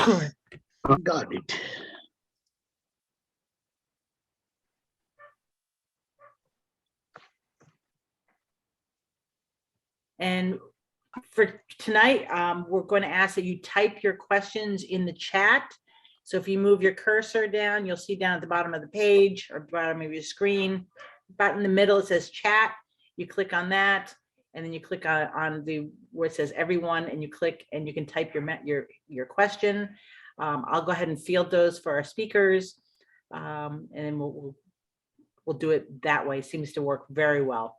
Got it. And for tonight, we're going to ask that you type your questions in the chat. So if you move your cursor down, you'll see down at the bottom of the page or bottom of your screen, about in the middle, it says chat. You click on that, and then you click on the where it says everyone, and you click, and you can type your question. I'll go ahead and field those for our speakers, and then we'll do it that way. It seems to work very well.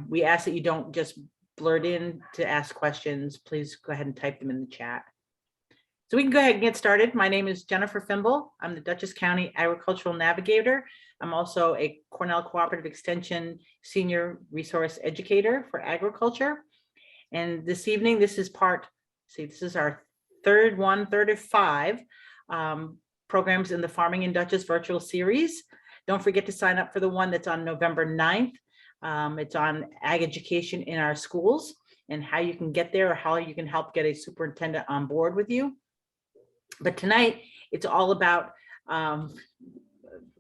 We ask that you don't just blurt in to ask questions. Please go ahead and type them in the chat. So we can go ahead and get started. My name is Jennifer Fimble. I'm the Dutchess County Agricultural Navigator. I'm also a Cornell Cooperative Extension Senior Resource Educator for Agriculture. And this evening, this is our third of 5 programs in the Farming in Dutchess virtual series. Don't forget to sign up for the one that's on November 9th. It's on ag education in our schools and how you can get there or how you can help get a superintendent on board with you. But tonight, it's all about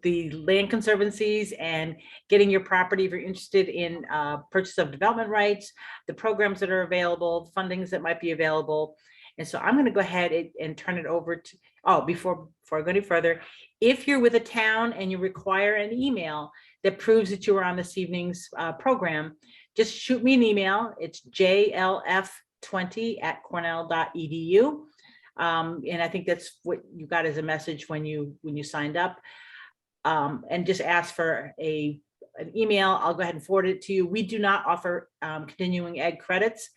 the land conservancies and getting your property if you're interested in purchase of development rights, the programs that are available, fundings that might be available. And so I'm going to go ahead and turn it over to, before I go any further, if you're with a town and you require an email that proves that you were on this evening's program, just shoot me an email. It's jlf20@cornell.edu. And I think that's what you got as a message when you signed up. And just ask for an email. I'll go ahead and forward it to you. We do not offer continuing ed credits,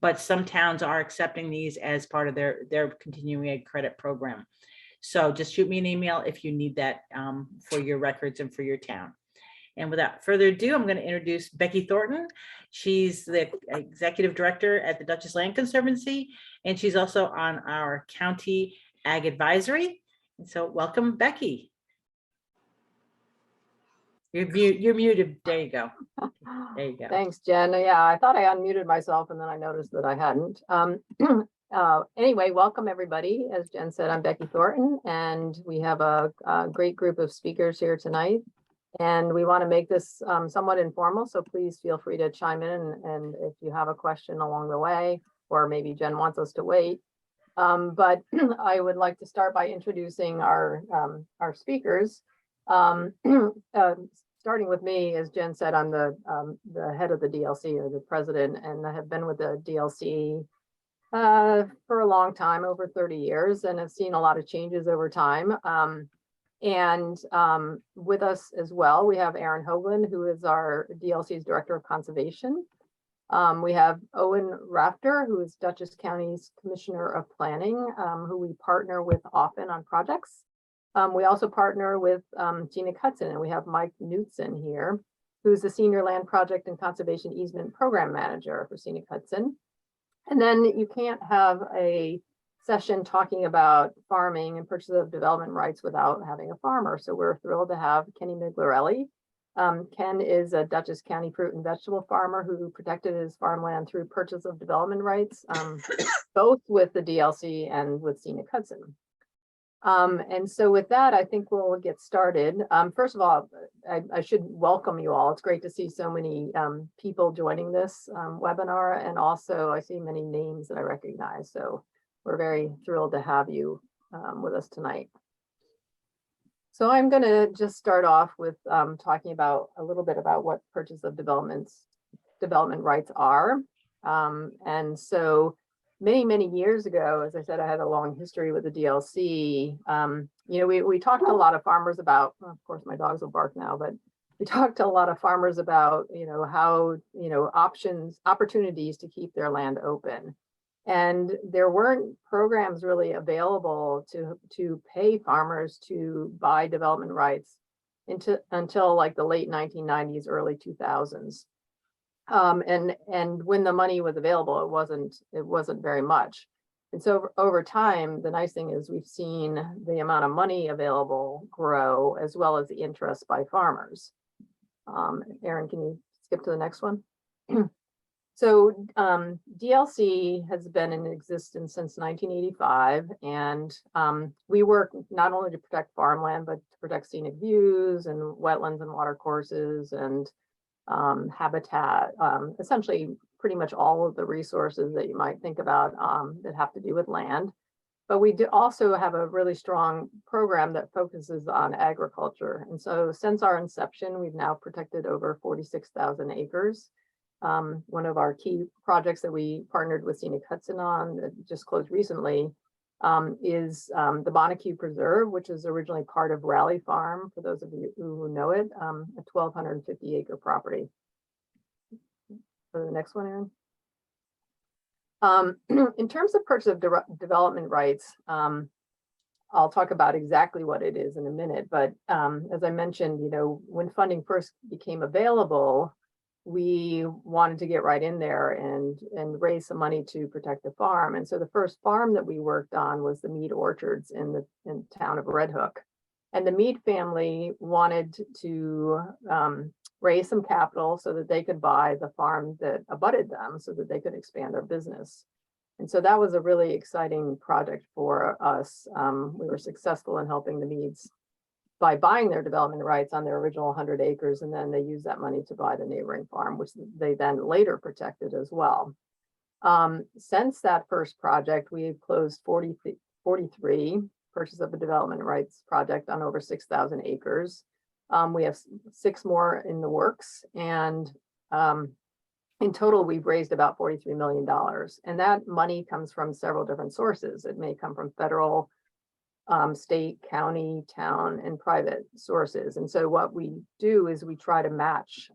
but some towns are accepting these as part of their continuing ed credit program. So just shoot me an email if you need that for your records and for your town. And without further ado, I'm going to introduce Becky Thornton. She's the Executive Director at the Dutchess Land Conservancy, and she's also on our County Ag Advisory. And so welcome, Becky. You're muted. There you go. There you go. Thanks, Jen. Yeah, I thought I unmuted myself and then I noticed that I hadn't. Anyway, welcome everybody. As Jen said, I'm Becky Thornton, and we have a great group of speakers here tonight. And we want to make this somewhat informal, so please feel free to chime in and if you have a question along the way, or maybe Jen wants us to wait. But I would like to start by introducing our speakers. Starting with me, as Jen said, I'm the head of the DLC, or the president, and I have been with the DLC for a long time, over 30 years, and have seen a lot of changes over time. And with us as well, we have Aaron Hoagland, who is our DLC's Director of Conservation. We have Owen Rafter, who is Dutchess County's Commissioner of Planning, who we partner with often on projects. We also partner with Scenic Hudson, and we have Mike Knutson here, who's the Senior Land Project and Conservation Easement Program Manager for Scenic Hudson. And then you can't have a session talking about farming and purchase of development rights without having a farmer. So we're thrilled to have Kenny Miglarelli. Ken is a Dutchess County fruit and vegetable farmer who protected his farmland through purchase of development rights, both with the DLC and with Scenic Hudson. And so with that, I think we'll get started. First of all, I should welcome you all. It's great to see so many people joining this webinar, and also I see many names that I recognize. So we're very thrilled to have you with us tonight. So I'm going to just start off with talking about a little bit about what purchase of development rights are. And so many years ago, as I said, I had a long history with the DLC. We talked to a lot of farmers about, well, of course, my dogs will bark now, but we talked to a lot of farmers about, how, opportunities to keep their land open. And there weren't programs really available to pay farmers to buy development rights until like the late 1990s, early 2000s. And when the money was available, it wasn't very much. And so over time, the nice thing is we've seen the amount of money available grow, as well as the interest by farmers. Aaron, can you skip to the next one? So DLC has been in existence since 1985, and we work not only to protect farmland, but to protect scenic views and wetlands and water courses and habitat, essentially pretty much all of the resources that you might think about that have to do with land. But we do also have a really strong program that focuses on agriculture. And so since our inception, we've now protected over 46,000 acres. One of our key projects that we partnered with Scenic Hudson on that just closed recently is the Bonnecue Preserve, which is originally part of Raleigh Farm, for those of you who know it, a 1,250 acre property. Go to the next one, Aaron. In terms of purchase of development rights, I'll talk about exactly what it is in a minute, but as I mentioned, when funding first became available, we wanted to get right in there and raise some money to protect the farm. And so the first farm that we worked on was the Mead Orchards in the town of Red Hook. And the Mead family wanted to raise some capital so that they could buy the farm that abutted them so that they could expand their business. And so that was a really exciting project for us. We were successful in helping the Meads by buying their development rights on their original 100 acres, and then they used that money to buy the neighboring farm, which they then later protected as well. Since that first project, we've closed 43 purchase of a development rights project on over 6,000 acres. We have 6 more in the works, and in total, we've raised about $43 million. And that money comes from several different sources. It may come from federal, state, county, town, and private sources. And so what we do is we try to match,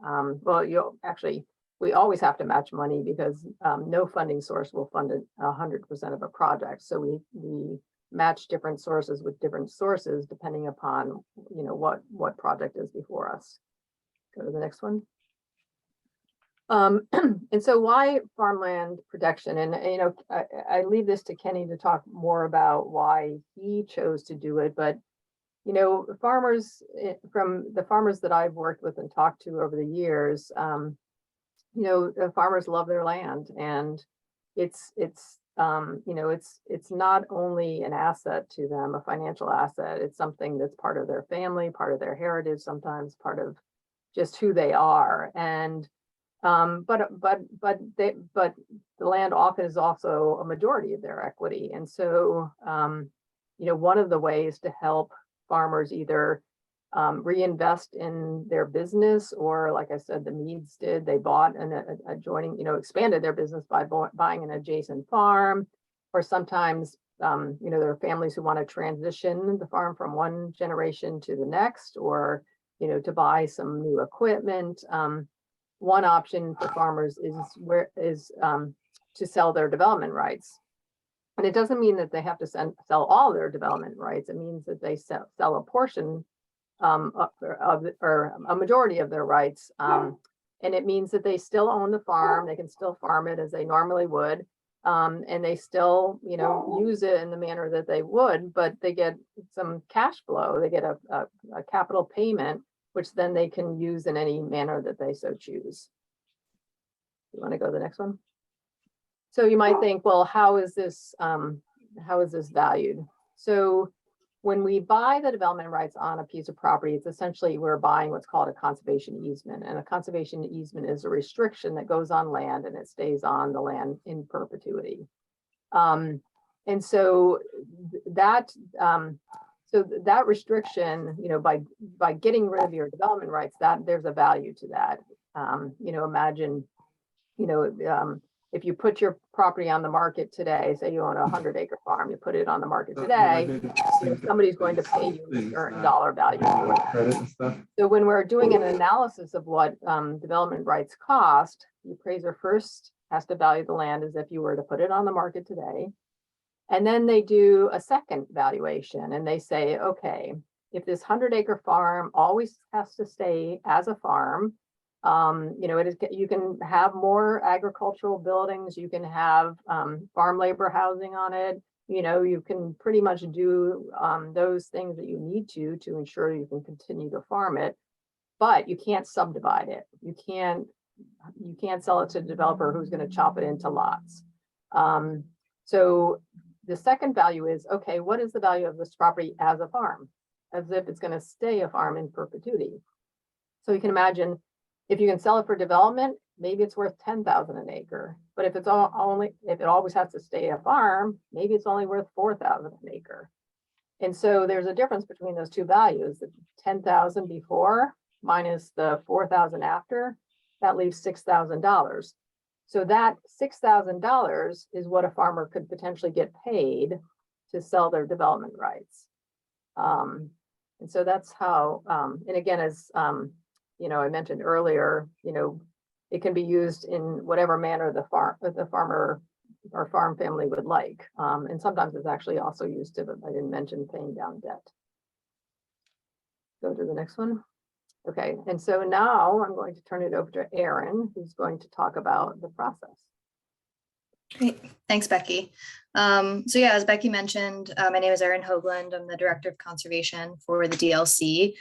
we always have to match money because no funding source will fund 100% of a project. So we match different sources with different sources depending upon what project is before us. Go to the next one. And so why farmland protection? And I leave this to Kenny to talk more about why he chose to do it. But farmers, from the farmers that I've worked with and talked to over the years, the farmers love their land, and it's not only an asset to them, a financial asset. It's something that's part of their family, part of their heritage, sometimes part of just who they are. And but the land often is also a majority of their equity. And so, one of the ways to help farmers either reinvest in their business, or like I said, the Meads did, they bought an adjoining, expanded their business by buying an adjacent farm, or sometimes, there are families who want to transition the farm from one generation to the next, or, to buy some new equipment. One option for farmers is to sell their development rights. And it doesn't mean that they have to sell all their development rights. It means that they sell a portion or a majority of their rights. And it means that they still own the farm. They can still farm it as they normally would. And they still, use it in the manner that they would, but they get some cash flow. They get a capital payment, which then they can use in any manner that they so choose. You want to go to the next one? So you might think, well, how is this valued? So when we buy the development rights on a piece of property, it's essentially we're buying what's called a conservation easement. And a conservation easement is a restriction that goes on land and it stays on the land in perpetuity. And so that restriction, by getting rid of your development rights, that there's a value to that. Imagine, if you put your property on the market today, say you own a 100-acre farm, you put it on the market today, somebody's going to pay you a certain dollar value for that. So when we're doing an analysis of what development rights cost, the appraiser first has to value the land as if you were to put it on the market today. And then they do a second valuation and they say, okay, if this 100-acre farm always has to stay as a farm, you can have more agricultural buildings, you can have farm labor housing on it, you can pretty much do those things that you need to ensure you can continue to farm it, but you can't subdivide it. You can't you can't sell it to a developer who's going to chop it into lots. So the second value is, okay, what is the value of this property as a farm? As if it's going to stay a farm in perpetuity. So you can imagine if you can sell it for development, maybe it's worth 10,000 an acre. But if it's if it always has to stay a farm, maybe it's only worth 4,000 an acre. And so there's a difference between those two values. The 10,000 before minus the 4,000 after, that leaves $6,000. So that $6,000 is what a farmer could potentially get paid to sell their development rights. And so that's how, and again, as I mentioned earlier, it can be used in whatever manner the farmer or farm family would like. And sometimes it's actually also used to, I didn't mention, paying down debt. Go to the next one. Okay, and so now I'm going to turn it over to Erin, who's going to talk about the process. Great, thanks, Becky. So yeah, as Becky mentioned, my name is Erin Hoagland. I'm the Director of Conservation for the DLC.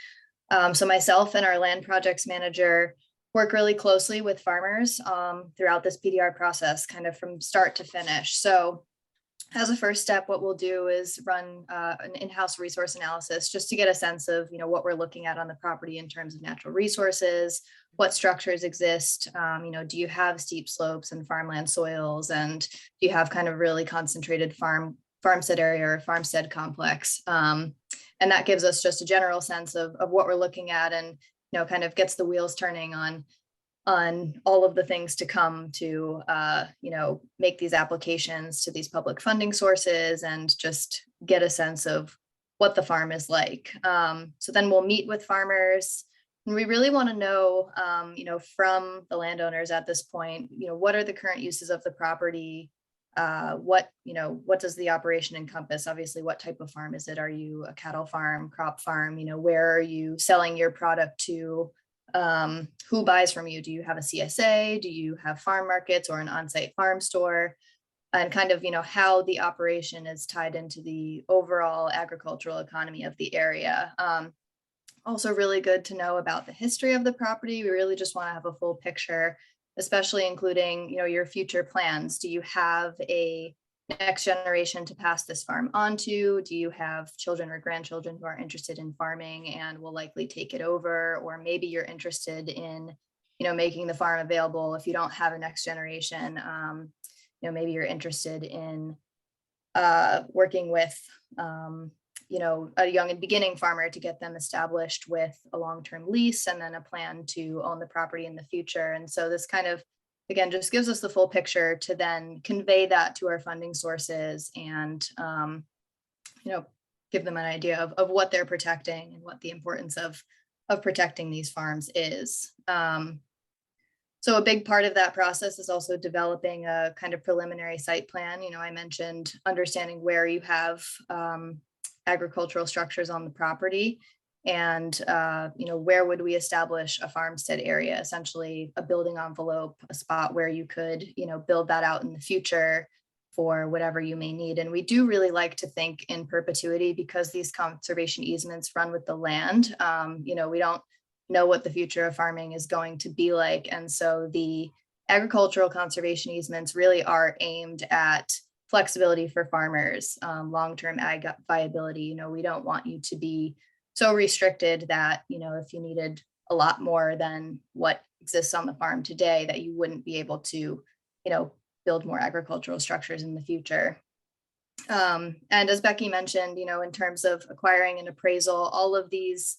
So myself and our land projects manager work really closely with farmers throughout this PDR process, kind of from start to finish. So as a first step, what we'll do is run an in-house resource analysis just to get a sense of, what we're looking at on the property in terms of natural resources, what structures exist, do you have steep slopes and farmland soils, and do you have kind of really concentrated farmstead area or farmstead complex? And that gives us just a general sense of what we're looking at, and kind of gets the wheels turning on all of the things to come to, make these applications to these public funding sources and just get a sense of what the farm is like. So then we'll meet with farmers, and we really want to know, from the landowners at this point, what are the current uses of the property? What does the operation encompass? Obviously, what type of farm is it? Are you a cattle farm, crop farm? Where are you selling your product to? Who buys from you? Do you have a CSA? Do you have farm markets or an on-site farm store? And kind of, how the operation is tied into the overall agricultural economy of the area. Also really good to know about the history of the property. We really just want to have a full picture, especially including, your future plans. Do you have a next generation to pass this farm on to? Do you have children or grandchildren who are interested in farming and will likely take it over? Or maybe you're interested in, making the farm available if you don't have a next generation. Maybe you're interested in working with, a young and beginning farmer to get them established with a long-term lease and then a plan to own the property in the future. And so this kind of, again, just gives us the full picture to then convey that to our funding sources and, give them an idea of what they're protecting and what the importance of protecting these farms is. So a big part of that process is also developing a kind of preliminary site plan. I mentioned understanding where you have agricultural structures on the property, and where would we establish a farmstead area, essentially a building envelope, a spot where you could build that out in the future for whatever you may need. And we do really like to think in perpetuity because these conservation easements run with the land. We don't know what the future of farming is going to be like, and so the agricultural conservation easements really are aimed at flexibility for farmers, long-term ag viability. We don't want you to be so restricted that, if you needed a lot more than what exists on the farm today, that you wouldn't be able to, build more agricultural structures in the future. And as Becky mentioned, in terms of acquiring an appraisal, all of these,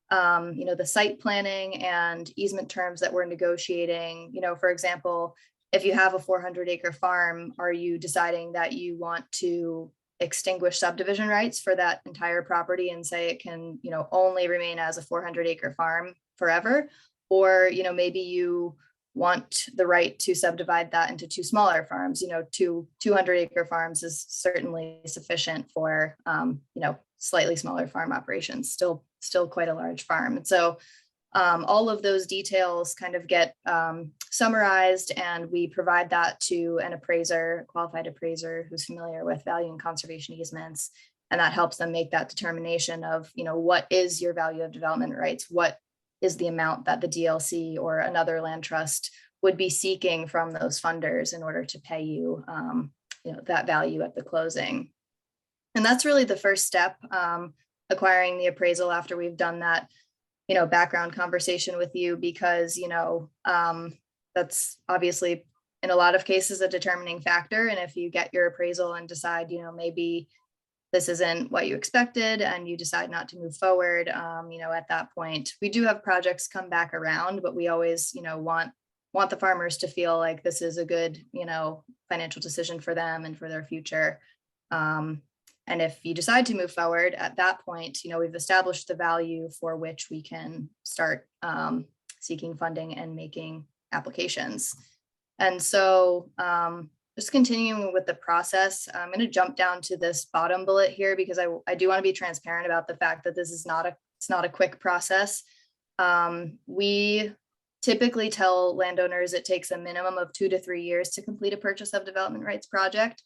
the site planning and easement terms that we're negotiating, for example, if you have a 400-acre farm, are you deciding that you want to extinguish subdivision rights for that entire property and say it can, only remain as a 400-acre farm forever? Or, maybe you want the right to subdivide that into two smaller farms. 200-acre farms is certainly sufficient for, slightly smaller farm operations, still quite a large farm. And so all of those details kind of get summarized, and we provide that to an appraiser, a qualified appraiser who's familiar with value and conservation easements. And that helps them make that determination of, what is your value of development rights? What is the amount that the DLC or another land trust would be seeking from those funders in order to pay you, that value at the closing. And that's really the first step, acquiring the appraisal after we've done that, background conversation with you, because, that's obviously in a lot of cases a determining factor. And if you get your appraisal and decide, maybe this isn't what you expected and you decide not to move forward, at that point, we do have projects come back around, but we always, want the farmers to feel like this is a good, financial decision for them and for their future. And if you decide to move forward at that point, we've established the value for which we can start seeking funding and making applications. And so just continuing with the process, I'm going to jump down to this bottom bullet here because I do want to be transparent about the fact that this is not a quick process. We typically tell landowners it takes a minimum of 2 to 3 years to complete a purchase of development rights project.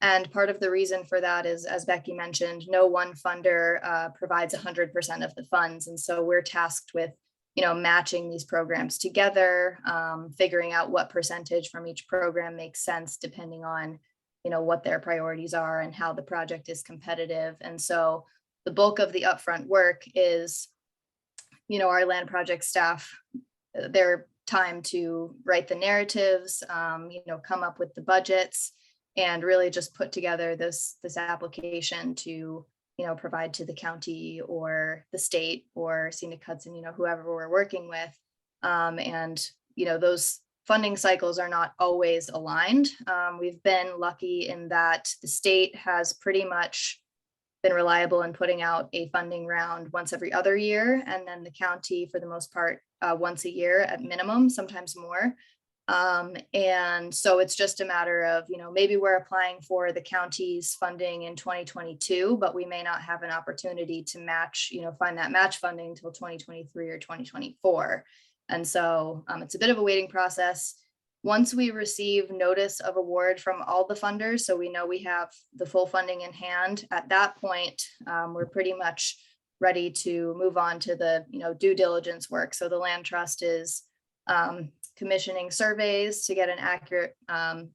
And part of the reason for that is, as Becky mentioned, no one funder provides 100% of the funds. And so we're tasked with, matching these programs together, figuring out what percentage from each program makes sense, depending on, what their priorities are and how the project is competitive. And so the bulk of the upfront work is, our land project staff, their time to write the narratives, come up with the budgets, and really just put together this application to, provide to the county or the state or Scenic Hudson, whoever we're working with. And, those funding cycles are not always aligned. We've been lucky in that the state has pretty much been reliable in putting out a funding round once every other year. And then the county, for the most part, once a year at minimum, sometimes more. And so it's just a matter of, maybe we're applying for the county's funding in 2022, but we may not have an opportunity to match, find that match funding until 2023 or 2024. And so it's a bit of a waiting process. Once we receive notice of award from all the funders, so we know we have the full funding in hand, at that point, we're pretty much ready to move on to the, due diligence work. So the land trust is commissioning surveys to get an accurate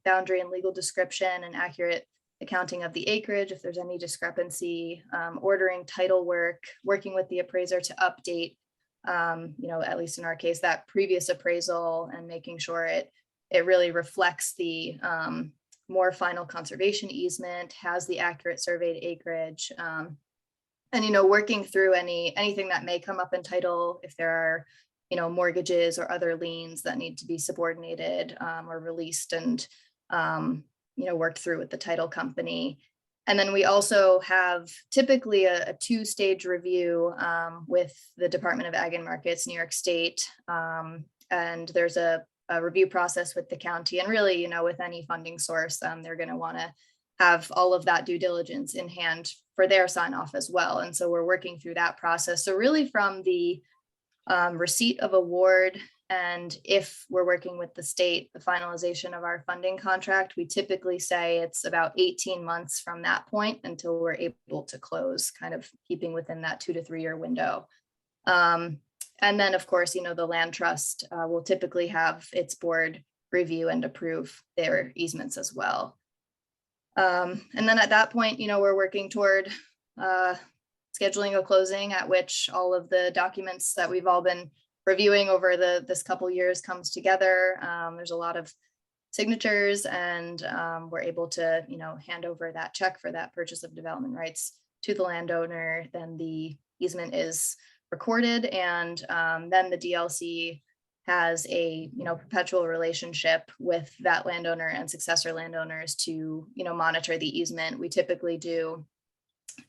boundary and legal description and accurate accounting of the acreage if there's any discrepancy, ordering title work, working with the appraiser to update, at least in our case, that previous appraisal, and making sure it really reflects the more final conservation easement, has the accurate surveyed acreage, and working through anything that may come up in title, if there are mortgages or other liens that need to be subordinated or released and worked through with the title company. And then we also have typically a 2-stage review with the Department of Ag and Markets, New York State, and there's a review process with the county. And really, with any funding source, they're going to want to have all of that due diligence in hand for their sign off as well. And so we're working through that process. So really from the receipt of award, and if we're working with the state, the finalization of our funding contract, we typically say it's about 18 months from that point until we're able to close, kind of keeping within that 2 to 3 year window. And then, of course, the land trust will typically have its board review and approve their easements as well. And then at that point, we're working toward scheduling a closing at which all of the documents that we've all been reviewing over this couple years comes together. There's a lot of signatures, and we're able to, hand over that check for that purchase of development rights to the landowner. Then the easement is recorded, and then the DLC has a perpetual relationship with that landowner and successor landowners to monitor the easement. We typically do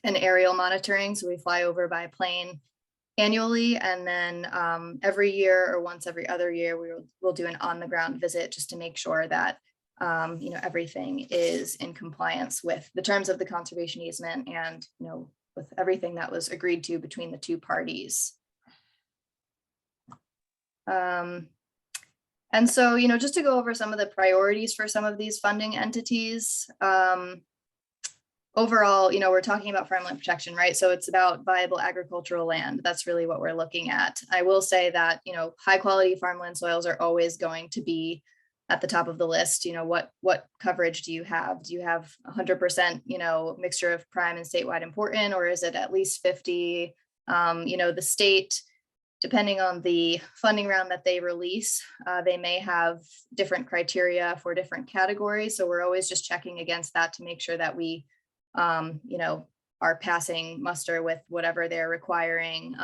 an aerial monitoring, so we fly over by plane annually, and then every year or once every other year we'll do an on-the-ground visit just to make sure that everything is in compliance with the terms of the conservation easement and with everything that was agreed to between the two parties. And so, just to go over some of the priorities for some of these funding entities, overall, we're talking about farmland protection, right? So it's about viable agricultural land. That's really what we're looking at. I will say that, high quality farmland soils are always going to be at the top of the list. What coverage do you have? Do you have 100%, mixture of prime and statewide important, or is it at least 50? The state, depending on the funding round that they release, they may have different criteria for different categories. So we're always just checking against that to make sure that we, are passing muster with whatever they're requiring.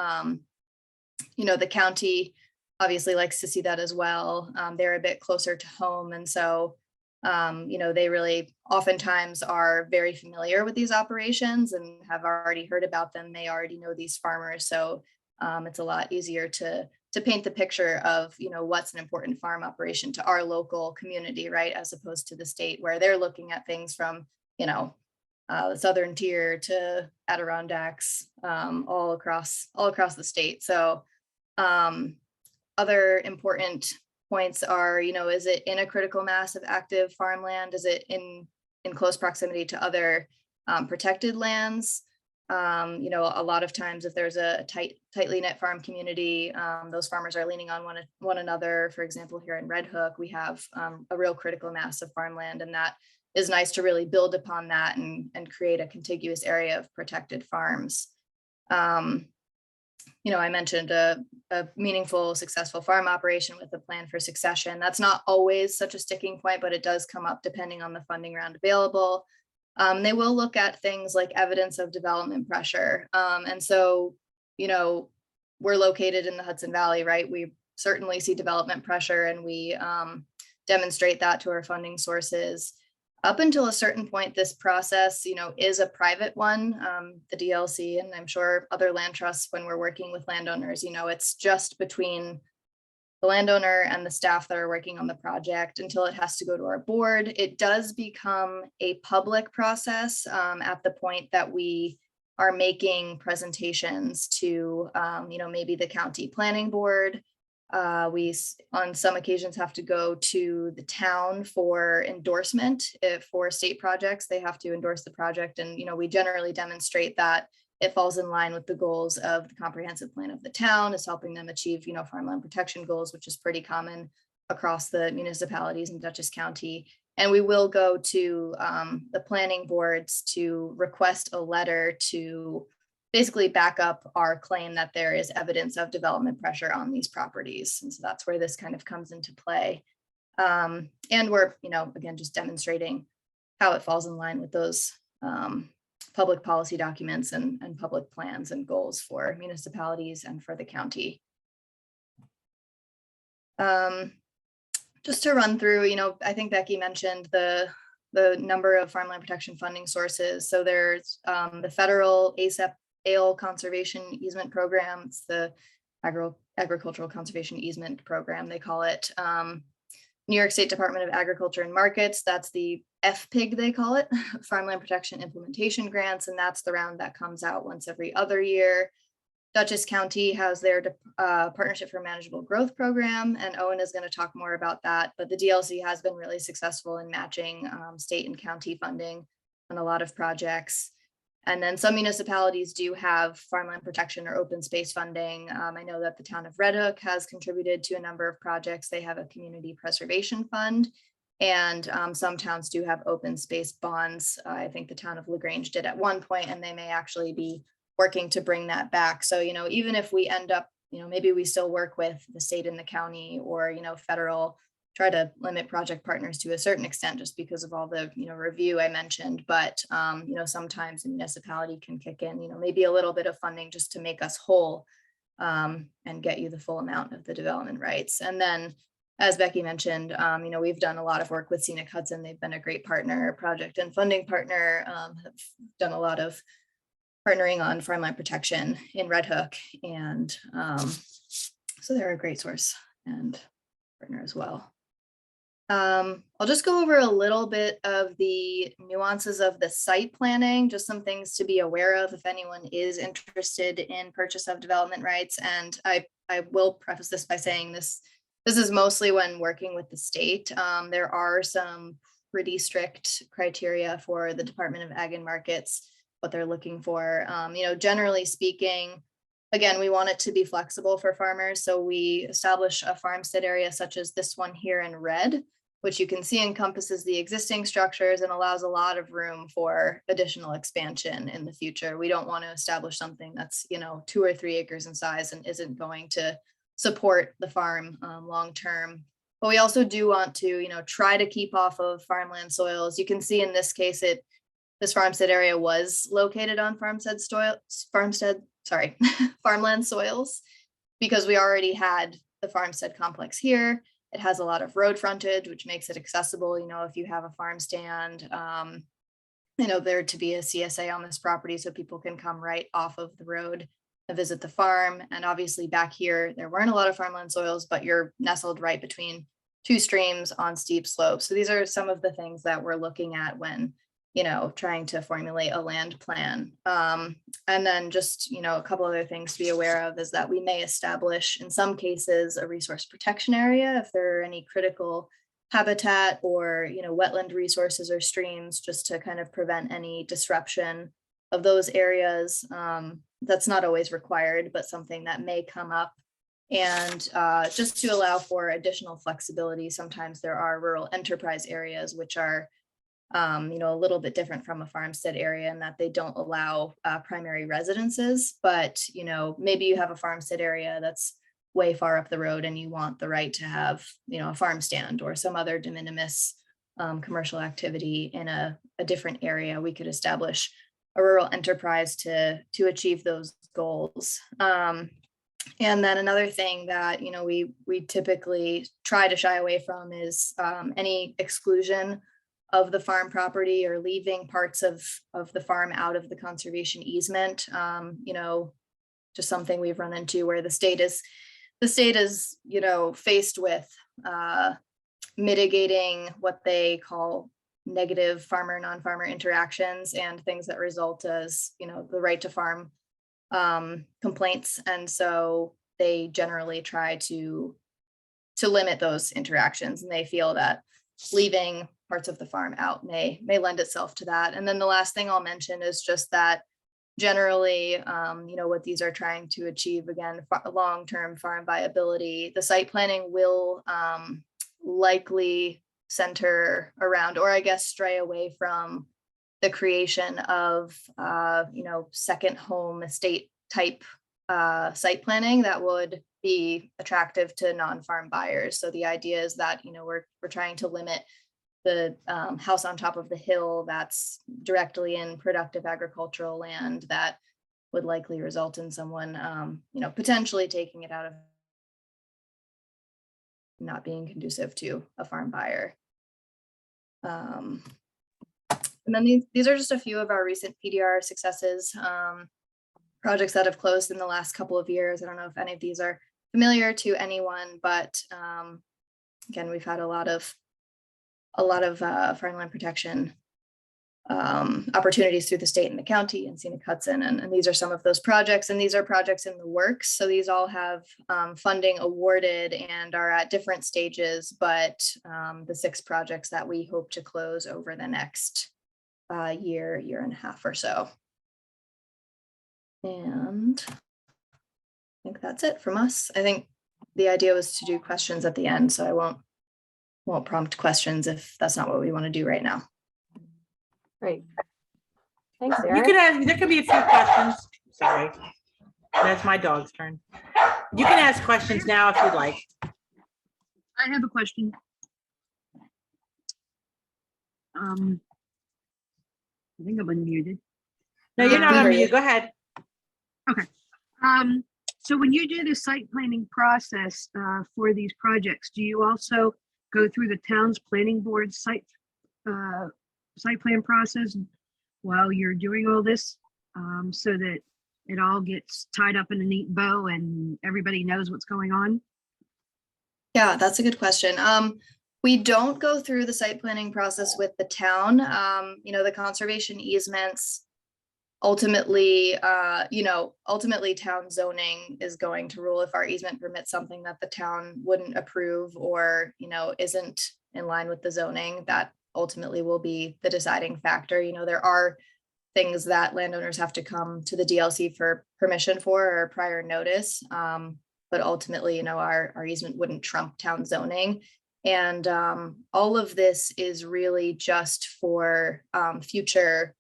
The county obviously likes to see that as well. They're a bit closer to home. And so, they really oftentimes are very familiar with these operations and have already heard about them. They already know these farmers. So it's a lot easier to paint the picture of, what's an important farm operation to our local community, right? As opposed to the state where they're looking at things from, the southern tier to Adirondacks, all across the state. So other important points are, is it in a critical mass of active farmland? Is it in close proximity to other protected lands? A lot of times if there's a tightly knit farm community, those farmers are leaning on one another. For example, here in Red Hook, we have a real critical mass of farmland, and that is nice to really build upon that and create a contiguous area of protected farms. I mentioned a meaningful, successful farm operation with a plan for succession. That's not always such a sticking point, but it does come up depending on the funding round available. They will look at things like evidence of development pressure. And so, we're located in the Hudson Valley, right? We certainly see development pressure, and we demonstrate that to our funding sources. Up until a certain point, this process, is a private one, the DLC, and I'm sure other land trusts, when we're working with landowners, it's just between the landowner and the staff that are working on the project until it has to go to our board. It does become a public process at the point that we are making presentations to, maybe the county planning board. We, on some occasions, have to go to the town for endorsement. For state projects, they have to endorse the project. And, we generally demonstrate that it falls in line with the goals of the comprehensive plan of the town, is helping them achieve, farmland protection goals, which is pretty common across the municipalities in Dutchess County. And we will go to the planning boards to request a letter to basically back up our claim that there is evidence of development pressure on these properties. And so that's where this kind of comes into play. And we're, again, just demonstrating how it falls in line with those public policy documents and public plans and goals for municipalities and for the county. Just to run through, I think Becky mentioned the number of farmland protection funding sources. So there's the federal ASAP Conservation Easement Program. It's the Agricultural Conservation Easement Program, they call it. New York State Department of Agriculture and Markets, that's the FPIG, they call it, Farmland Protection Implementation Grants, and that's the round that comes out once every other year. Dutchess County has their Partnership for Manageable Growth program, and Owen is going to talk more about that, but the DLC has been really successful in matching state and county funding on a lot of projects. And then some municipalities do have farmland protection or open space funding. I know that the town of Red Hook has contributed to a number of projects. They have a community preservation fund, and some towns do have open space bonds. I think the town of LaGrange did at one point, and they may actually be working to bring that back. So, even if we end up, maybe we still work with the state and the county, or, federal, try to limit project partners to a certain extent just because of all the, review I mentioned. But, sometimes a municipality can kick in, maybe a little bit of funding just to make us whole and get you the full amount of the development rights. And then, as Becky mentioned, we've done a lot of work with Scenic Hudson. They've been a great partner, project and funding partner, have done a lot of partnering on farmland protection in Red Hook. And so they're a great source and partner as well. I'll just go over a little bit of the nuances of the site planning, just some things to be aware of if anyone is interested in purchase of development rights. And I will preface this by saying this is mostly when working with the state. There are some pretty strict criteria for the Department of Ag and Markets, what they're looking for. Generally speaking, again, we want it to be flexible for farmers. So we establish a farmstead area such as this one here in red, which you can see encompasses the existing structures and allows a lot of room for additional expansion in the future. We don't want to establish something that's, 2 or 3 acres in size and isn't going to support the farm long-term. But we also do want to, try to keep off of farmland soils. You can see in this case, this farmstead area was located on farmland soils, because we already had the farmstead complex here. It has a lot of road frontage, which makes it accessible. If you have a farm stand, there to be a CSA on this property so people can come right off of the road and visit the farm. And obviously back here, there weren't a lot of farmland soils, but you're nestled right between 2 streams on steep slopes. So these are some of the things that we're looking at when trying to formulate a land plan. And then just, a couple other things to be aware of is that we may establish, in some cases, a resource protection area if there are any critical habitat or, wetland resources or streams, just to kind of prevent any disruption of those areas. That's not always required, but something that may come up. And just to allow for additional flexibility, sometimes there are rural enterprise areas, which are a little bit different from a farmstead area in that they don't allow primary residences, but, maybe you have a farmstead area that's way far up the road and you want the right to have, a farm stand or some other de minimis commercial activity in a different area. We could establish a rural enterprise to achieve those goals. And then another thing that, we typically try to shy away from is any exclusion of the farm property or leaving parts of the farm out of the conservation easement. Just something we've run into where the state is, faced with mitigating what they call negative farmer non-farmer interactions and things that result as, the right to farm complaints. And so they generally try to limit those interactions, and they feel that leaving parts of the farm out may lend itself to that. And then the last thing I'll mention is just that generally, what these are trying to achieve, again, long-term farm viability, the site planning will likely center around, or I guess stray away from, the creation of, second home estate type site planning that would be attractive to non-farm buyers. So the idea is that, we're trying to limit the house on top of the hill that's directly in productive agricultural land that would likely result in someone, potentially taking it out of not being conducive to a farm buyer. And then these are just a few of our recent PDR successes, projects that have closed in the last couple of years. I don't know if any of these are familiar to anyone, but again, we've had a lot of farmland protection opportunities through the state and the county and scenic Hudson. And these are some of those projects, and these are projects in the works. So these all have funding awarded and are at different stages, but the 6 projects that we hope to close over the next year and a half or so. And I think that's it from us. I think the idea was to do questions at the end, so I won't prompt questions if that's not what we want to do right now. Great. Thanks, You Erin. can ask, there could be a few questions. Sorry, that's my dog's turn. You can ask questions now if you'd like. I have a question. I think I'm unmuted. No, you're not we on hear mute. you. Go ahead. So when you do the site planning process for these projects, do you also go through the town's planning board site plan process while you're doing all this, so that it all gets tied up in a neat bow and everybody knows what's going on? Yeah, that's a good question. We don't go through the site planning process with the town. The conservation easements ultimately, ultimately town zoning is going to rule if our easement permits something that the town wouldn't approve or, isn't in line with the zoning. That ultimately will be the deciding factor. You know, there are things that landowners have to come to the DLC for permission for or prior notice. But ultimately, you know, our easement wouldn't trump town zoning. And all of this is really just for future,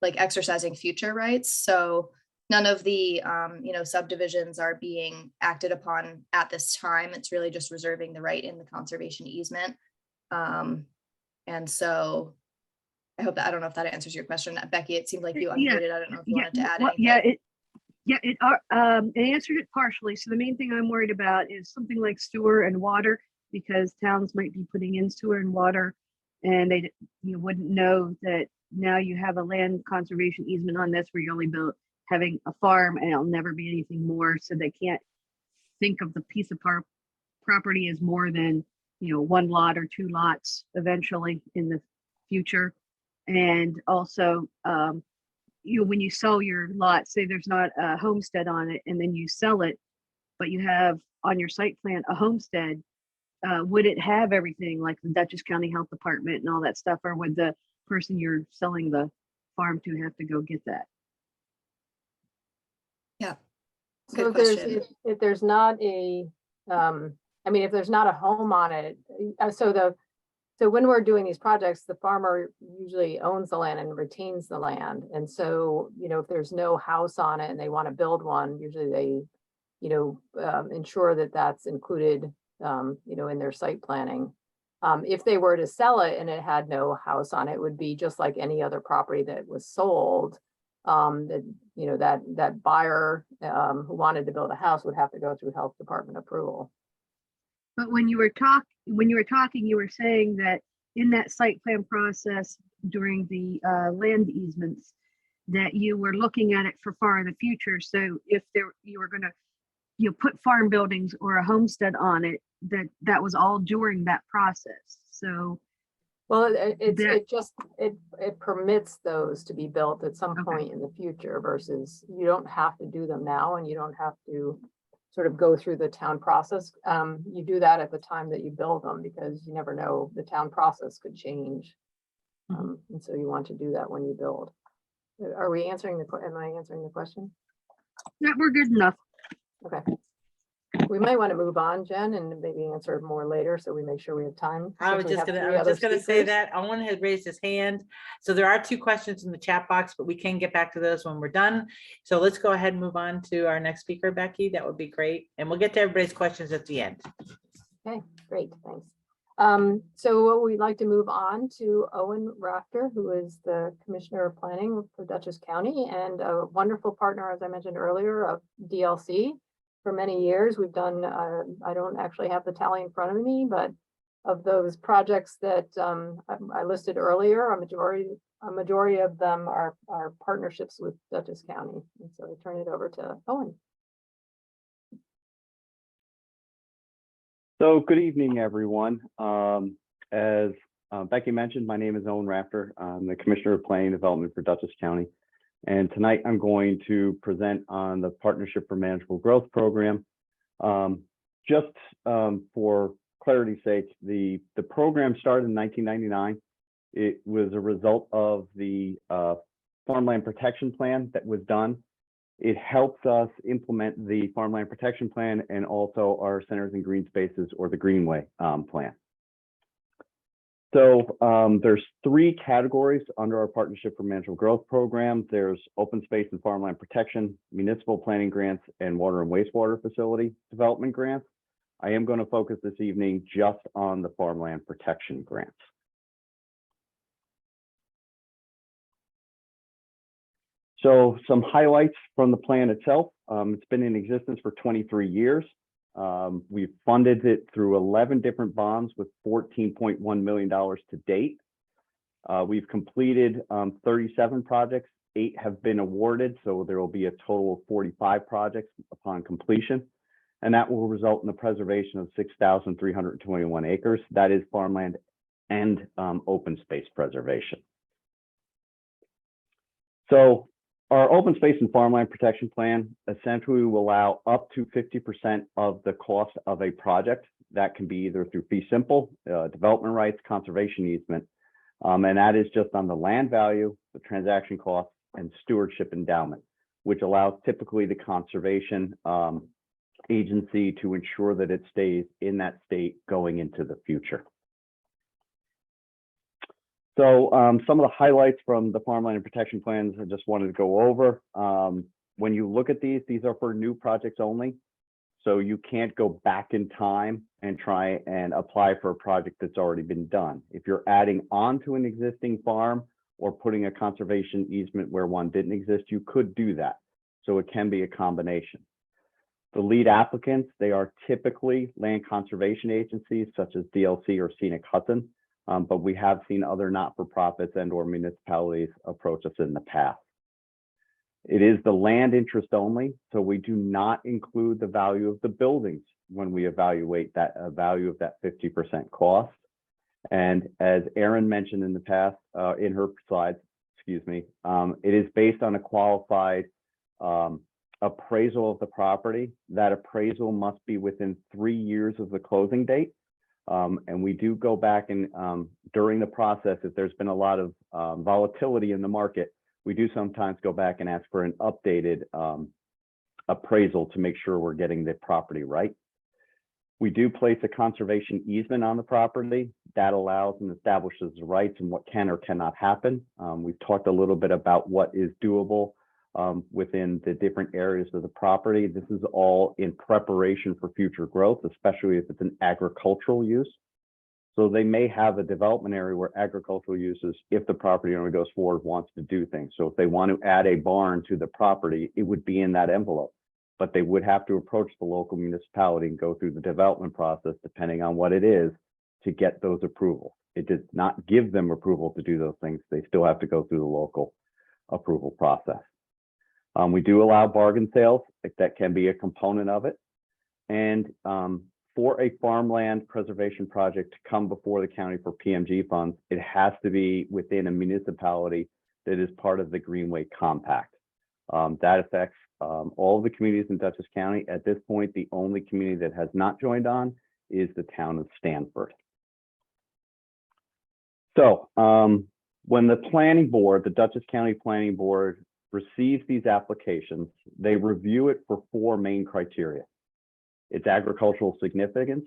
like exercising future rights. So none of the, you know, subdivisions are being acted upon at this time. It's really just reserving the right in the conservation easement. And so I hope that, I don't know if that answers your question. Becky, it seemed like you Yeah, unmuted. I don't know if you wanted to add well, anything. It answered it partially. So the main thing I'm worried about is something like sewer and water, because towns might be putting in sewer and water, and you wouldn't know that now you have a land conservation easement on this where you're only having a farm and it'll never be anything more. So they can't think of the piece of property as more than, you know, one lot or two lots eventually in the future. And also, you know, when you sell your lot, say there's not a homestead on it, and then you sell it, but you have on your site plan a homestead, would it have everything like the Dutchess County Health Department and all that stuff, or would the person you're selling the farm to have to go get that? Yeah. So Good question. if there's not a, I mean, if there's not a home on it, so when we're doing these projects, the farmer usually owns the land and retains the land. And so, you know, if there's no house on it and they want to build one, usually they, you know, ensure that that's included, you know, in their site planning. If they were to sell it and it had no house on it, it would be just like any other property that was sold. That, you know, that buyer who wanted to build a house would have to go through health department approval. But when you were talking, you were saying that in that site plan process during the land easements, that you were looking at it for far in the future. So if you were going to, you know, put farm buildings or a homestead on it, that was all during that process. So well, it permits those to be built at some point in the future versus you don't have to do them now, and you don't have to sort of go through the town process. You do that at the time that you build them, because you never know, the town process could change. And so you want to do that when you build. Are we answering am I answering the question? yeah, we're good enough. Okay. We might want to move on, Jen, and maybe answer more later, so we make sure we have time. I was just gonna say that Owen had raised his hand. So there are two questions in the chat box, but we can get back to those when we're done. So let's go ahead and move on to our next speaker, Becky. That would be great. And we'll get to everybody's questions at the end. Okay, great, thanks. So we'd like to move on to Owen Rafter, who is the Commissioner of Planning for Dutchess County and a wonderful partner, as I mentioned earlier, of DLC. For many years, we've done, I don't actually have the tally in front of me, but of those projects that I listed earlier, a majority of them are partnerships with Dutchess County. And so I turn it over to Owen. So good evening, everyone. As Becky mentioned, my name is Owen Rafter. I'm the Commissioner of Planning and Development for Dutchess County. And tonight I'm going to present on the Partnership for Manageable Growth program. Just for clarity's sake, the program started in 1999. It was a result of the farmland protection plan that was done. It helps us implement the farmland protection plan and also our centers and green spaces, or the Greenway plan. So there's three categories under our Partnership for Manageable Growth program. There's open space and farmland protection, municipal planning grants, and water and wastewater facility development grants. I am going to focus this evening just on the farmland protection grants. So some highlights from the plan itself. It's been in existence for 23 years. We've funded it through 11 different bonds with $14.1 million to date. We've completed 37 projects, 8 have been awarded, so there will be a total of 45 projects upon completion. And that will result in the preservation of 6,321 acres. That is farmland and open space preservation. So our open space and farmland protection plan essentially will allow up to 50% of the cost of a project. That can be either through fee simple, development rights, conservation easement, And that is just on the land value, the transaction costs, and stewardship endowment, which allows typically the conservation agency to ensure that it stays in that state going into the future. So some of the highlights from the farmland and protection plans I just wanted to go over. When you look at these are for new projects only. So you can't go back in time and try and apply for a project that's already been done. If you're adding on to an existing farm or putting a conservation easement where one didn't exist, you could do that. So it can be a combination. The lead applicants, they are typically land conservation agencies such as DLC or Scenic Hudson, but we have seen other not-for-profits and or municipalities approach us in the past. It is the land interest only, so we do not include the value of the buildings when we evaluate that value of that 50% cost. And as Erin mentioned in the past, in her slides, excuse me, it is based on a qualified appraisal of the property. That appraisal must be within 3 years of the closing date. And we do go back and during the process, if there's been a lot of volatility in the market, we do sometimes go back and ask for an updated appraisal to make sure we're getting the property right. We do place a conservation easement on the property that allows and establishes the rights and what can or cannot happen. We've talked a little bit about what is doable within the different areas of the property. This is all in preparation for future growth, especially if it's an agricultural use. So they may have a development area where agricultural uses, if the property owner goes forward, wants to do things. So if they want to add a barn to the property, it would be in that envelope, but they would have to approach the local municipality and go through the development process, depending on what it is, to get those approvals. It does not give them approval to do those things. They still have to go through the local approval process. We do allow bargain sales, if that can be a component of it. And for a farmland preservation project to come before the county for PMG funds, it has to be within a municipality that is part of the Greenway Compact. That affects all of the communities in Dutchess County. At this point, the only community that has not joined on is the town of Stanford. So when the planning board, the Dutchess County Planning Board, receives these applications, they review it for 4 main criteria. Its agricultural significance,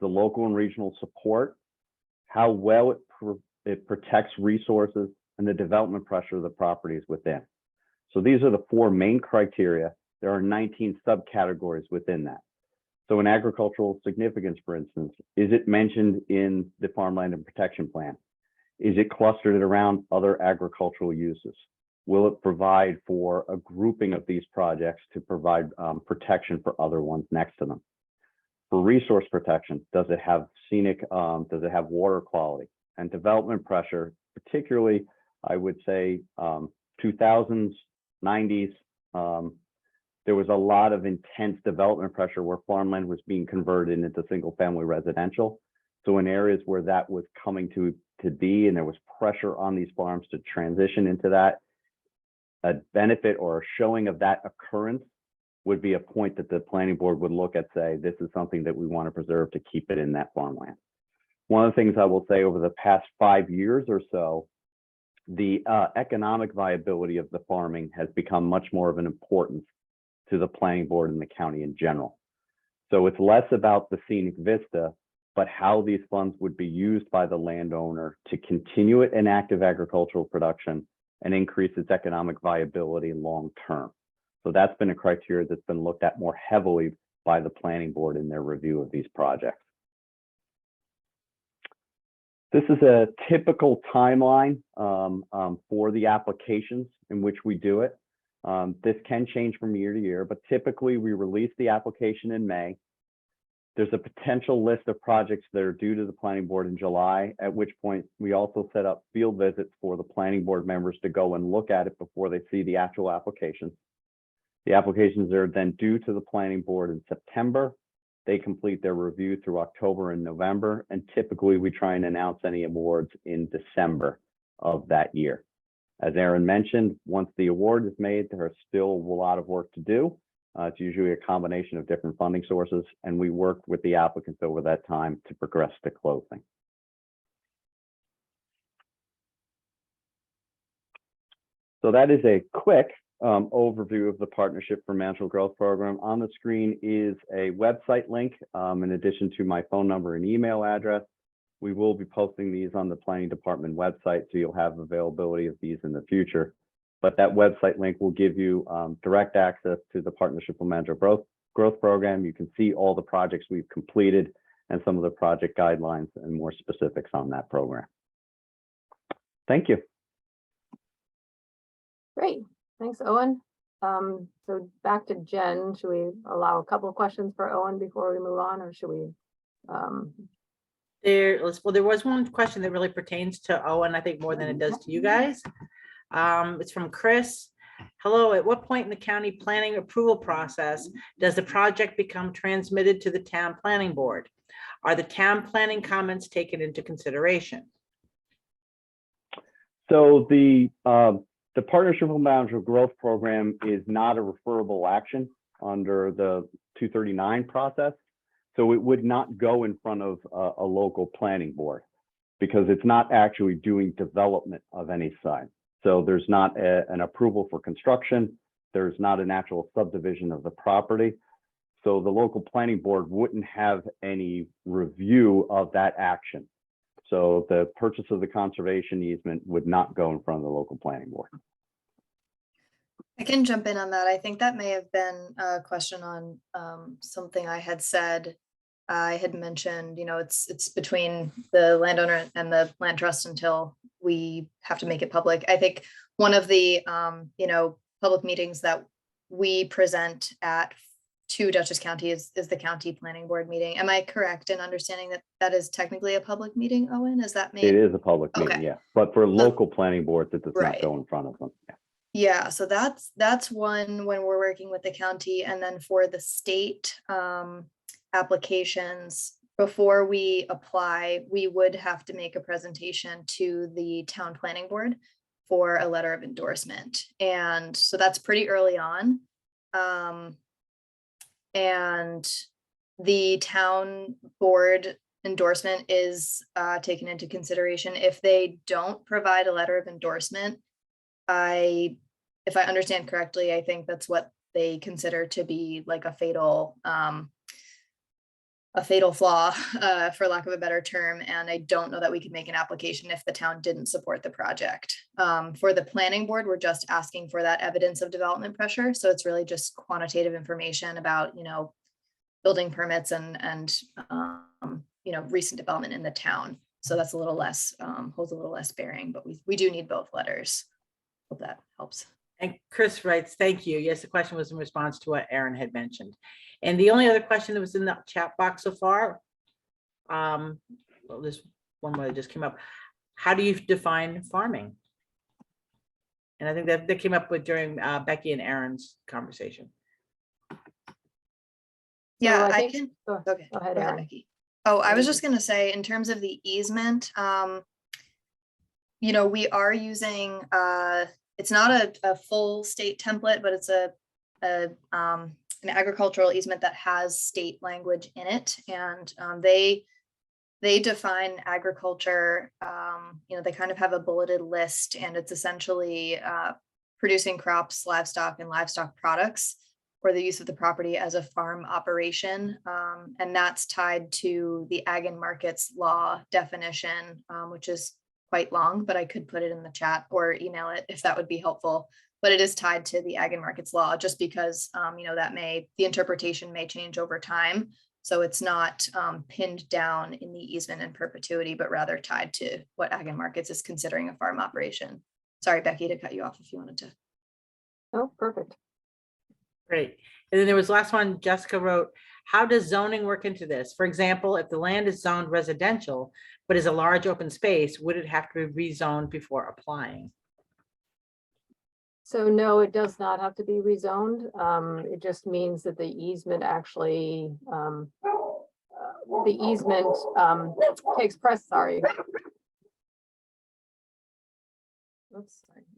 the local and regional support, how well it protects resources, and the development pressure of the properties within. So these are the 4 main criteria. There are 19 subcategories within that. So in agricultural significance, for instance, is it mentioned in the farmland and protection plan? Is it clustered around other agricultural uses? Will it provide for a grouping of these projects to provide protection for other ones next to them? For resource protection, does it have scenic, does it have water quality? And development pressure, particularly, I would say 2000s, 90s, there was a lot of intense development pressure where farmland was being converted into single family residential. So in areas where that was coming to be and there was pressure on these farms to transition into that, a benefit or a showing of that occurrence would be a point that the planning board would look at, say, this is something that we want to preserve to keep it in that farmland. One of the things I will say over the past 5 years or so, the economic viability of the farming has become much more of an importance to the planning board and the county in general. So it's less about the scenic vista, but how these funds would be used by the landowner to continue it in active agricultural production and increase its economic viability long term. So that's been a criteria that's been looked at more heavily by the planning board in their review of these projects. This is a typical timeline for the applications in which we do it. This can change from year to year, but typically we release the application in May. There's a potential list of projects that are due to the planning board in July, at which point we also set up field visits for the planning board members to go and look at it before they see the actual applications. The applications are then due to the planning board in September. They complete their review through October and November, and typically we try and announce any awards in December of that year. As Erin mentioned, once the award is made, there is still a lot of work to do. It's usually a combination of different funding sources, and we work with the applicants over that time to progress to closing. So that is a quick overview of the Partnership for Management Growth Program. On the screen is a website link in addition to my phone number and email address. We will be posting these on the Planning Department website, so you'll have availability of these in the future. But that website link will give you direct access to the Partnership for Management Growth Program. You can see all the projects we've completed and some of the project guidelines and more specifics on that program. Thank you. Great, thanks, Owen. So back to Jen. Should we allow a couple of questions for Owen before we move on, or should we? There was one question that really pertains to Owen, I think more than it does to you guys. It's from Chris. Hello, at what point in the county planning approval process does the project become transmitted to the town planning board? Are the town planning comments taken into consideration? So the Partnership for Management Growth Program is not a referable action under the 239 process. So it would not go in front of a local planning board because it's not actually doing development of any side. So there's not an approval for construction. There's not an actual subdivision of the property. So the local planning board wouldn't have any review of that action. So the purchase of the conservation easement would not go in front of the local planning board. I can jump in on that. I think that may have been a question on something I had said. I had mentioned, it's between the landowner and the land trust until we have to make it public. I think one of the, public meetings that we present to Dutchess County is the county planning board meeting. Am I correct in understanding that that is technically a public meeting, Owen? Is that It is a public meeting, Okay. yeah. But for local planning boards, it does not Right. go in front of them. Yeah. Yeah, so that's one when we're working with the county, and then for the state applications, before we apply, we would have to make a presentation to the town planning board for a letter of endorsement. And so that's pretty early on. And the town board endorsement is taken into consideration. If they don't provide a letter of endorsement, if I understand correctly, I think that's what they consider to be like a fatal flaw, for lack of a better term. And I don't know that we could make an application if the town didn't support the project. For the planning board, we're just asking for that evidence of development pressure. So it's really just quantitative information about, building permits and recent development in the town. So that's a little less, holds a little less bearing, but we do need both letters. Hope that helps. And Chris writes, thank you. Yes, the question was in response to what Aaron had mentioned. And the only other question that was in the chat box so far, well, this one that just came up. How do you define farming? And I think that came up with during Becky and Aaron's conversation. Yeah, So I can. Okay, go ahead, go ahead, Erin. Becky. Oh, I was just gonna say, in terms of the easement, we are using, it's not a full state template, but it's an agricultural easement that has state language in it. And they define agriculture, they kind of have a bulleted list, and it's essentially producing crops, livestock, and livestock products for the use of the property as a farm operation. And that's tied to the Ag and Markets Law definition, which is quite long, but I could put it in the chat or email it if that would be helpful. But it is tied to the Ag and Markets Law, just because the interpretation may change over time. So it's not pinned down in the easement in perpetuity, but rather tied to what Ag and Markets is considering a farm operation. Sorry, Becky, to cut you off if you wanted to. Oh, perfect. Great. And then there was last one, Jessica wrote, how does zoning work into this? For example, if the land is zoned residential, but is a large open space, would it have to be rezoned before applying? So no, it does not have to be rezoned. It just means that the easement actually,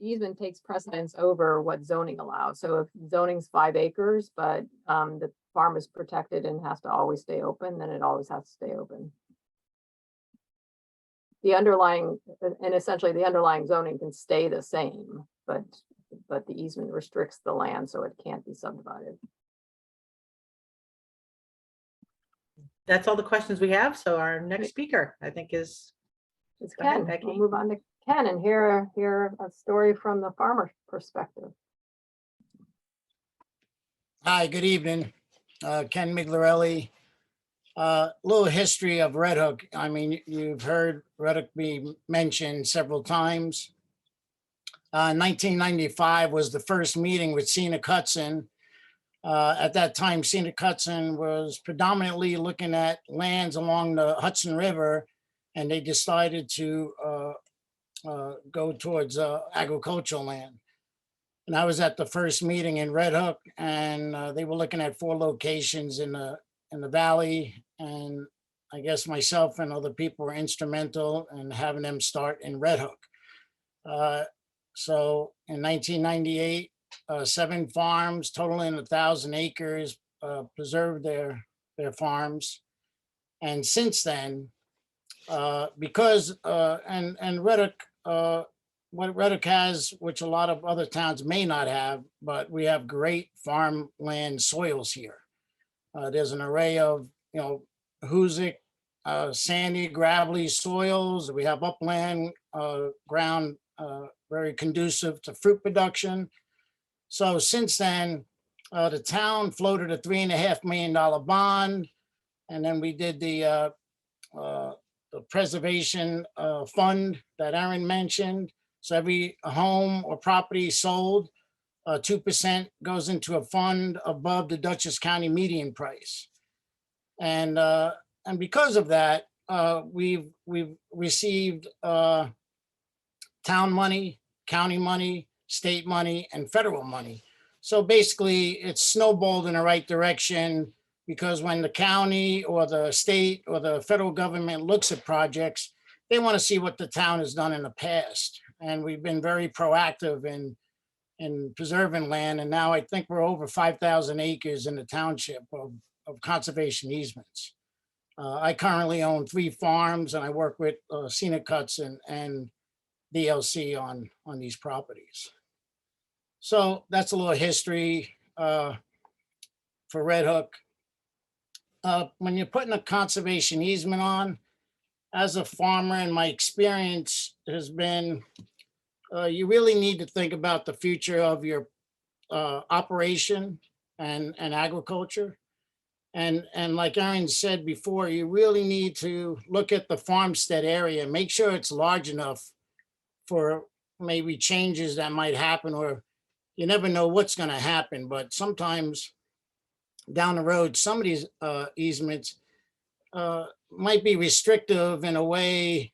easement takes precedence over what zoning allows. So if zoning's 5 acres, but the farm is protected and has to always stay open, then it always has to stay open. The underlying, and essentially the underlying zoning can stay the same, but but the easement restricts the land, so it can't be subdivided. That's all the questions we have. So our next speaker, I think, is It's Go ahead, Ken. Becky. We'll move on to Ken and hear a story from the farmer perspective. Hi, good evening. Ken Miglarelli. Little history of Red Hook. I mean, you've heard Red Hook be mentioned several times. 1995 was the first meeting with Scenic Hudson. At that time, Scenic Hudson was predominantly looking at lands along the Hudson River, and they decided to go towards agricultural land. And I was at the first meeting in Red Hook, and they were looking at 4 locations in the valley. And I guess myself and other people were instrumental in having them start in Red Hook. So in 1998, 7 farms totaling 1,000 acres preserved their farms. And since then, because and Red Hook, what Red Hook has, which a lot of other towns may not have, but we have great farmland soils here. There's an array of, husic, sandy, gravelly soils. We have upland ground, very conducive to fruit production. So since then, the town floated a $3.5 million bond, and then we did the preservation fund that Aaron mentioned. So every home or property sold, 2% goes into a fund above the Dutchess County median price. And because of that, we've received town money, county money, state money, and federal money. So basically, it's snowballed in the right direction, because when the county or the state or the federal government looks at projects, they want to see what the town has done in the past. And we've been very proactive in preserving land. And now I think we're over 5,000 acres in the township of conservation easements. I currently own 3 farms, and I work with Scenic Hudson and DLC on these properties. So that's a little history for Red Hook. When you're putting a conservation easement on, as a farmer, and my experience has been, you really need to think about the future of your operation and agriculture. And like Aaron said before, you really need to look at the farmstead area, make sure it's large enough for maybe changes that might happen, or you never know what's going to happen. But sometimes down the road, some of these easements might be restrictive in a way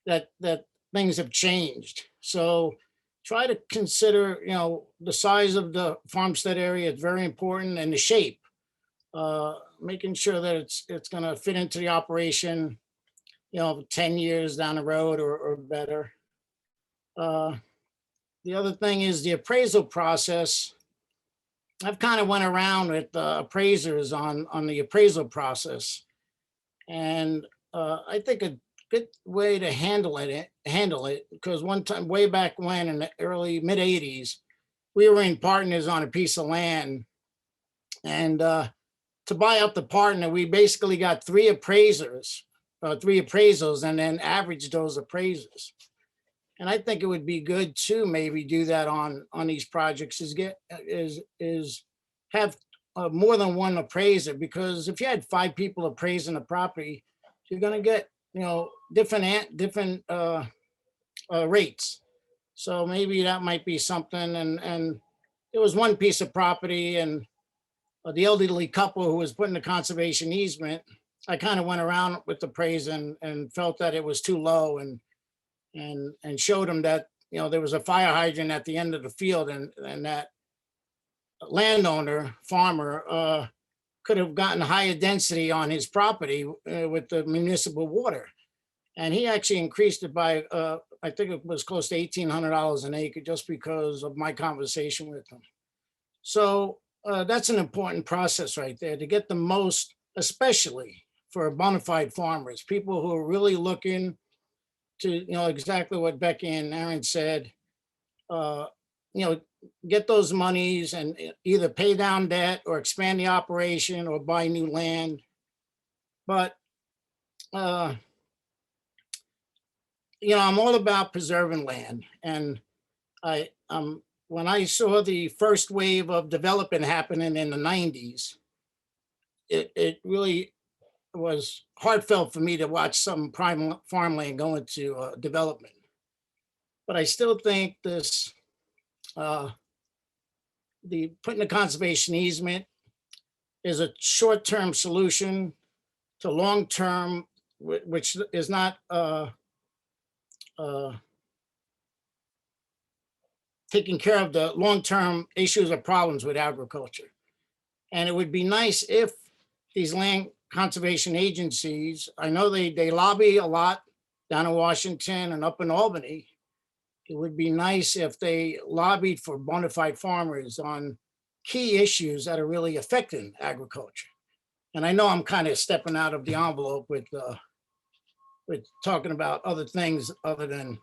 that things have changed. So try to consider, the size of the farmstead area is very important, and the shape, making sure that it's going to fit into the operation, 10 years down the road or better. The other thing is the appraisal process. I've kind of went around with appraisers on the appraisal process. And I think a good way to handle it, because one time way back when in the early mid 80s, we were in partners on a piece of land. And to buy out the partner, we basically got 3 appraisals, and then averaged those appraisers. And I think it would be good to maybe do that on these projects, is have more than one appraiser, because if you had 5 people appraising the property, you're going to get, different rates. So maybe that might be something. And there was one piece of property, and the elderly couple who was putting the conservation easement, I kind of went around with the appraise and felt that it was too low, and showed them that, there was a fire hydrant at the end of the field, and that landowner, farmer, could have gotten higher density on his property with the municipal water. And he actually increased it by, I think it was close to $1,800 an acre, just because of my conversation with him. So that's an important process right there, to get the most, especially for bona fide farmers, people who are really looking to, exactly what Becky and Aaron said, get those monies and either pay down debt or expand the operation or buy new land. But, I'm all about preserving land. And when I saw the first wave of development happening in the 90s, it really was heartfelt for me to watch some prime farmland go into development. But I still think this, the putting the conservation easement is a short-term solution to long-term, which is not taking care of the long-term issues or problems with agriculture. And it would be nice if these land conservation agencies, I know they lobby a lot down in Washington and up in Albany. It would be nice if they lobbied for bona fide farmers on key issues that are really affecting agriculture. And I know I'm kind of stepping out of the envelope with talking about other things other than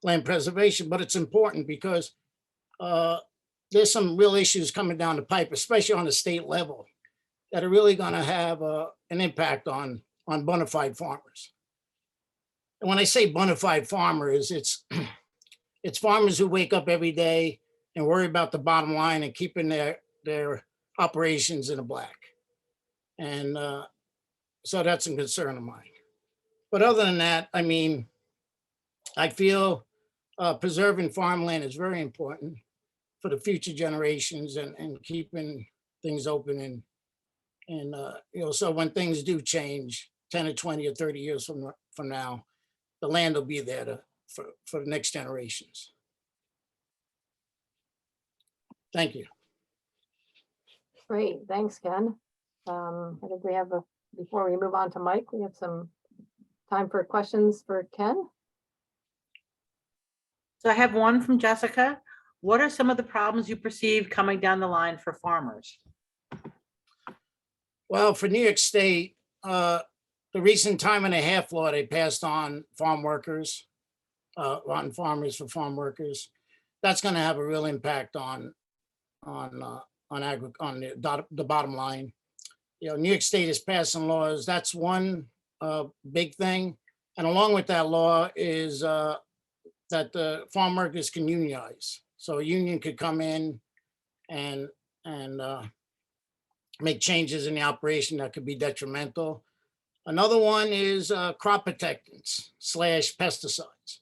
land preservation, but it's important because there's some real issues coming down the pipe, especially on the state level, that are really going to have an impact on bona fide farmers. And when I say bona fide farmers, it's it's farmers who wake up every day and worry about the bottom line and keeping their operations in the black. And so that's a concern of mine. But other than that, I mean, I feel preserving farmland is very important for the future generations and keeping things open and so when things do change 10 or 20 or 30 years from now, the land will be there for the next generations. Thank you. Great, thanks, Ken. I think we have before we move on to Mike, we have some time for questions for Ken. So I have one from Jessica. What are some of the problems you perceive coming down the line for farmers? Well, for New York State, the recent time and a half law they passed on farm workers, on farmers for farm workers, that's going to have a real impact on the bottom line. New York State is passing laws. That's one big thing, and along with that law is that the farm workers can unionize. So a union could come in and make changes in the operation that could be detrimental. Another one is crop protectants / pesticides.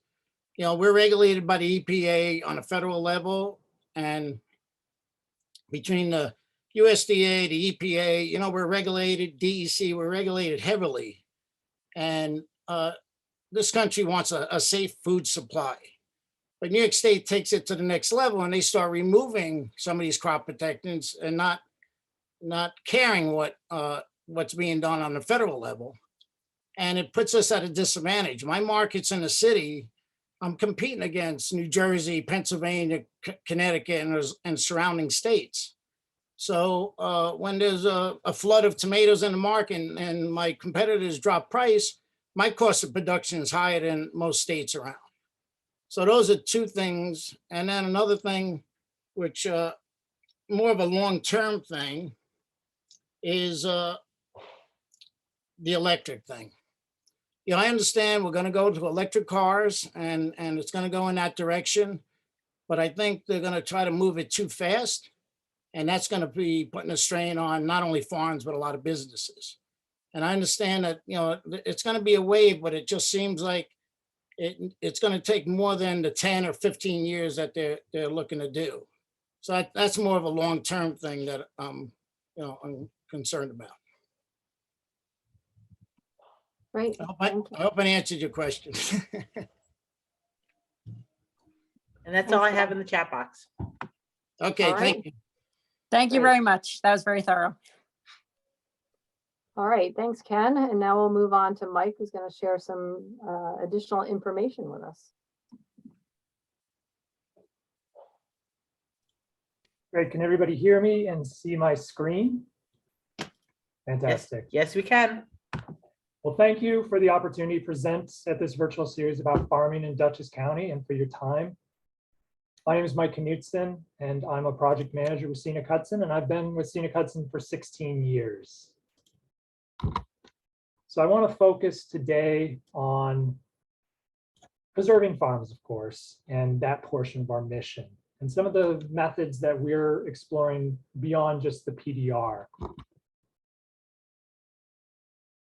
We're regulated by the EPA on a federal level, and between the USDA, the EPA, we're regulated, DEC, we're regulated heavily. And this country wants a safe food supply. But New York State takes it to the next level and they start removing some of these crop protectants and not caring what's being done on the federal level. And it puts us at a disadvantage. My market's in the city. I'm competing against New Jersey, Pennsylvania, Connecticut, and surrounding states. So when there's a flood of tomatoes in the market and my competitors drop price, my cost of production is higher than most states around. So those are two things. And then another thing, which more of a long-term thing, is the electric thing. I understand we're going to go to electric cars and it's going to go in that direction, but I think they're going to try to move it too fast. And that's going to be putting a strain on not only farms, but a lot of businesses. And I understand that, it's going to be a wave, but it just seems like it's going to take more than the 10 or 15 years that they're looking to do. So that's more of a long-term thing that I'm concerned about. Great. I hope I answered your question. And that's all I have in the chat box. Okay, All right. thank you. Thank you Great. very much. That was very thorough. All right, thanks, Ken. And now we'll move on to Mike, who's going to share some additional information with us. Great, can everybody hear me and see my screen? Fantastic. Yes, we can. Well, thank you for the opportunity to present at this virtual series about farming in Dutchess County and for your time. My name is Mike Knutson, and I'm a project manager with Scenic Hudson, and I've been with Scenic Hudson for 16 years. So I want to focus today on preserving farms, of course, and that portion of our mission, and some of the methods that we're exploring beyond just the PDR.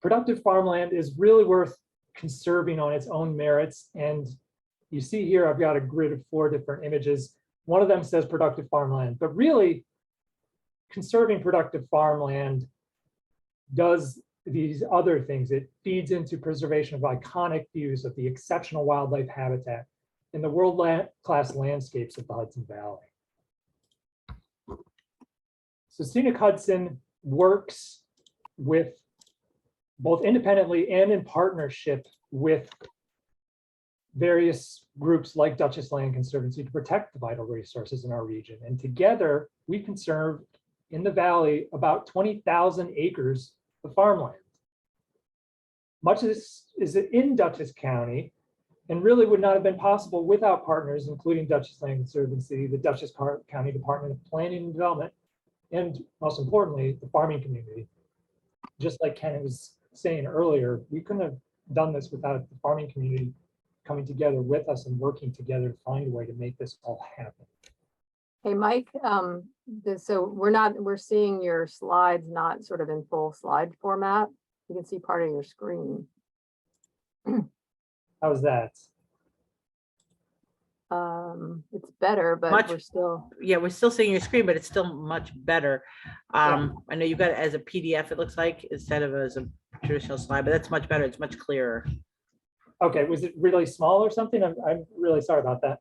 Productive farmland is really worth conserving on its own merits, and you see here I've got a grid of 4 different images. One of them says productive farmland, but really conserving productive farmland does these other things. It feeds into preservation of iconic views of the exceptional wildlife habitat in the world-class landscapes of the Hudson Valley. So Scenic Hudson works with both independently and in partnership with various groups like Dutchess Land Conservancy to protect the vital resources in our region. And together we conserve in the valley about 20,000 acres of farmland. Much of this is in Dutchess County and really would not have been possible without partners, including Dutchess Land Conservancy, the Dutchess County Department of Planning and Development, and most importantly, the farming community. Just like Ken was saying earlier, we couldn't have done this without the farming community coming together with us and working together to find a way to make this all happen. Hey, Mike, so we're seeing your slides not sort of in full slide format. You can see part of your screen. How's that? It's better, but Much- we're still, Yeah, we're still seeing your screen, but it's still much better. I know you got it as a PDF, it looks like, instead of as a traditional slide, but that's much better. It's much clearer. Okay, was it really small or something? I'm really sorry about that.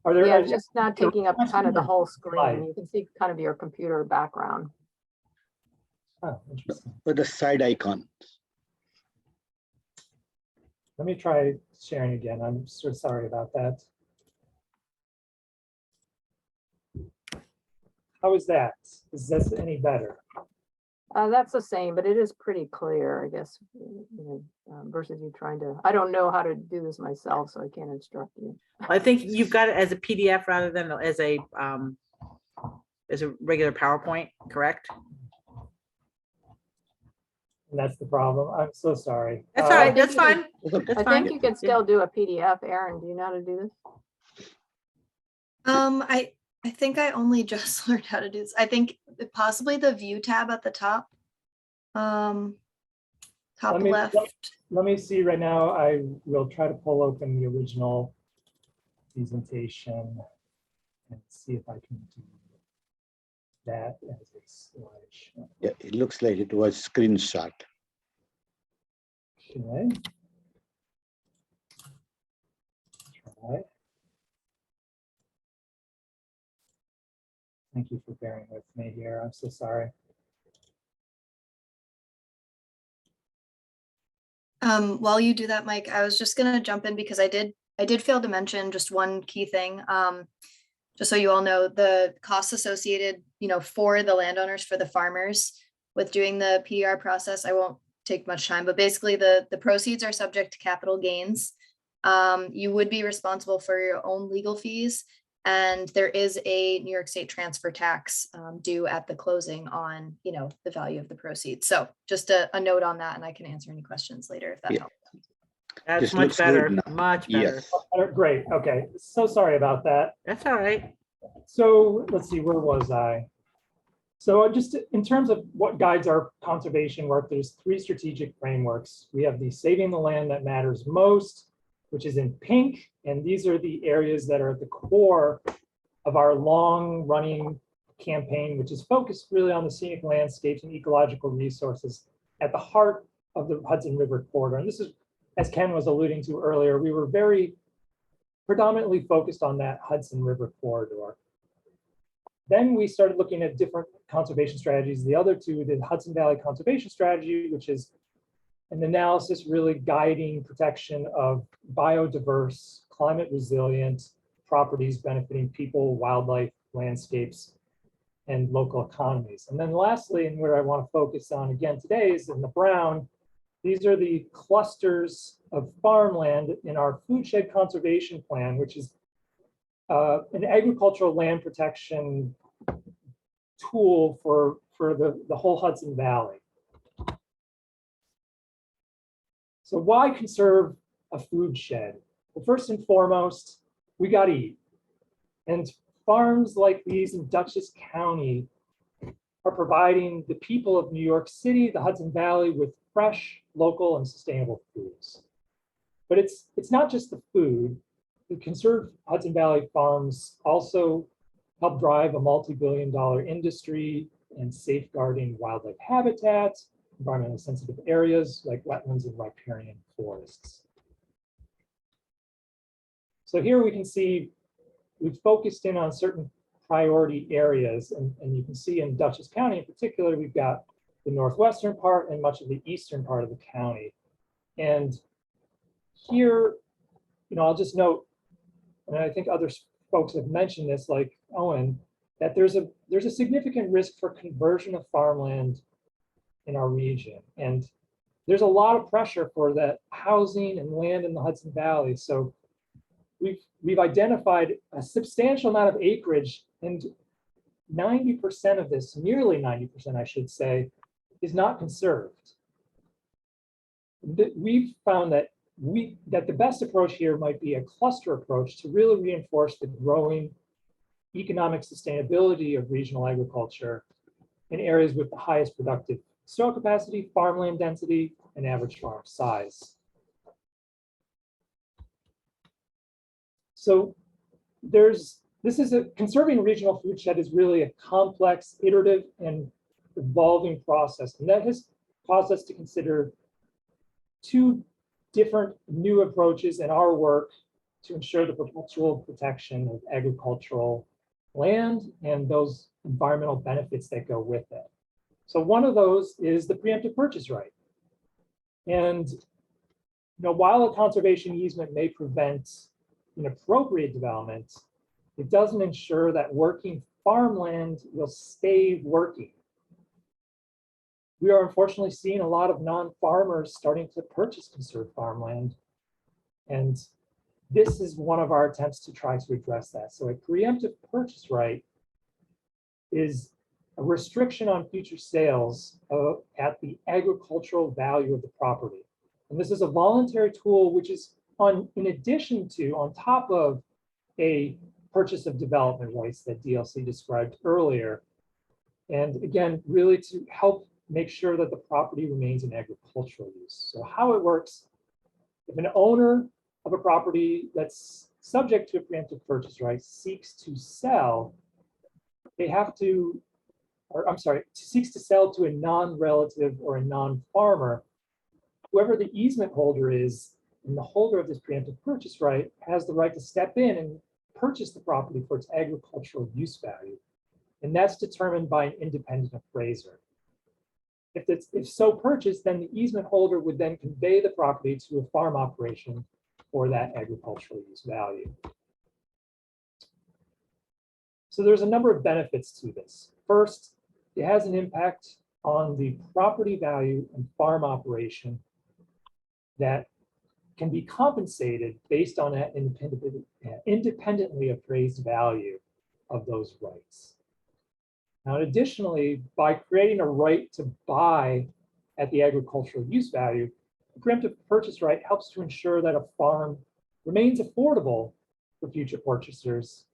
Are there? yeah, it's just not taking up kind of the whole screen. Slide. You can see kind of your computer background. Oh, interesting. With the side icon. Let me try sharing again. I'm so sorry about that. How is that? Is this any better? That's the same, but it is pretty clear, I guess, versus you trying to, I don't know how to do this myself, so I can't instruct you. I think you've got it as a PDF rather than as a regular PowerPoint, correct? And that's the problem. I'm so sorry. That's all right, that's you can- fine. I fine. think you can still do a PDF. Aaron, do you know how to do this? I think I only just learned how to do this. I think possibly the view tab at the top. Top left. Let me see right now. I will try to pull open the original presentation and see if I can do that as a slideshow. Yeah, it looks like it was screenshot. Okay. Try. Thank you for bearing with me here. I'm so sorry. While you do that, Mike, I was just gonna jump in because I did fail to mention just one key thing. Just so you all know, the costs associated, for the landowners, for the farmers with doing the PDR process, I won't take much time, but basically the proceeds are subject to capital gains. You would be responsible for your own legal fees, and there is a New York State transfer tax due at the closing on, the value of the proceeds. So just a note on that, and I can answer any questions later if that Yeah. helps. That's This much looks good better, now. much better. Yes. Great. Okay. So sorry about that. That's all right. So let's see, where was I? So just in terms of what guides our conservation work, there's 3 strategic frameworks. We have the saving the land that matters most, which is in pink. And these are the areas that are at the core of our long running campaign, which is focused really on the scenic landscapes and ecological resources at the heart of the Hudson River corridor. And this is, as Ken was alluding to earlier, we were very predominantly focused on that Hudson River corridor. Then we started looking at different conservation strategies. The other 2, the Hudson Valley Conservation Strategy, which is an analysis really guiding protection of biodiverse, climate resilient properties benefiting people, wildlife, landscapes, and local economies. And then lastly, and where I want to focus on again today is in the brown, these are the clusters of farmland in our Foodshed Conservation Plan, which is an agricultural land protection tool for the whole Hudson Valley. So why conserve a food shed? Well, first and foremost, we got to eat. And farms like these in Dutchess County are providing the people of New York City, the Hudson Valley, with fresh, local, and sustainable foods. But it's not just the food. The conserved Hudson Valley farms also help drive a multi-billion-dollar industry in safeguarding wildlife habitats, environmentally sensitive areas like wetlands and riparian forests. So here we can see we've focused in on certain priority areas, and you can see in Dutchess County in particular, we've got the northwestern part and much of the eastern part of the county. And here, I'll just note, and I think other folks have mentioned this, like Owen, that there's a significant risk for conversion of farmland in our region. And there's a lot of pressure for that housing and land in the Hudson Valley. So we've identified a substantial amount of acreage, and 90% of this, nearly 90%, I should say, is not conserved. We've found that the best approach here might be a cluster approach to really reinforce the growing economic sustainability of regional agriculture in areas with the highest productive soil capacity, farmland density, and average farm size. So conserving a regional food shed is really a complex, iterative, and evolving process. And that has caused us to consider two different new approaches in our work to ensure the perpetual protection of agricultural land and those environmental benefits that go with it. So one of those is the preemptive purchase right. And while a conservation easement may prevent inappropriate development, it doesn't ensure that working farmland will stay working. We are unfortunately seeing a lot of non-farmers starting to purchase conserved farmland. And this is one of our attempts to try to address that. So a preemptive purchase right is a restriction on future sales at the agricultural value of the property. And this is a voluntary tool which is on top of a purchase of development rights that DLC described earlier. And again, really to help make sure that the property remains in agricultural use. So how it works, if an owner of a property that's subject to a preemptive purchase right seeks to sell, seeks to sell to a non-relative or a non-farmer, whoever the easement holder is and the holder of this preemptive purchase right has the right to step in and purchase the property for its agricultural use value. And that's determined by an independent appraiser. If so purchased, then the easement holder would then convey the property to a farm operation for that agricultural use value. So there's a number of benefits to this. First, it has an impact on the property value and farm operation that can be compensated based on that independently appraised value of those rights. Now, additionally, by creating a right to buy at the agricultural use value, the preemptive purchase right helps to ensure that a farm remains affordable for future purchasers,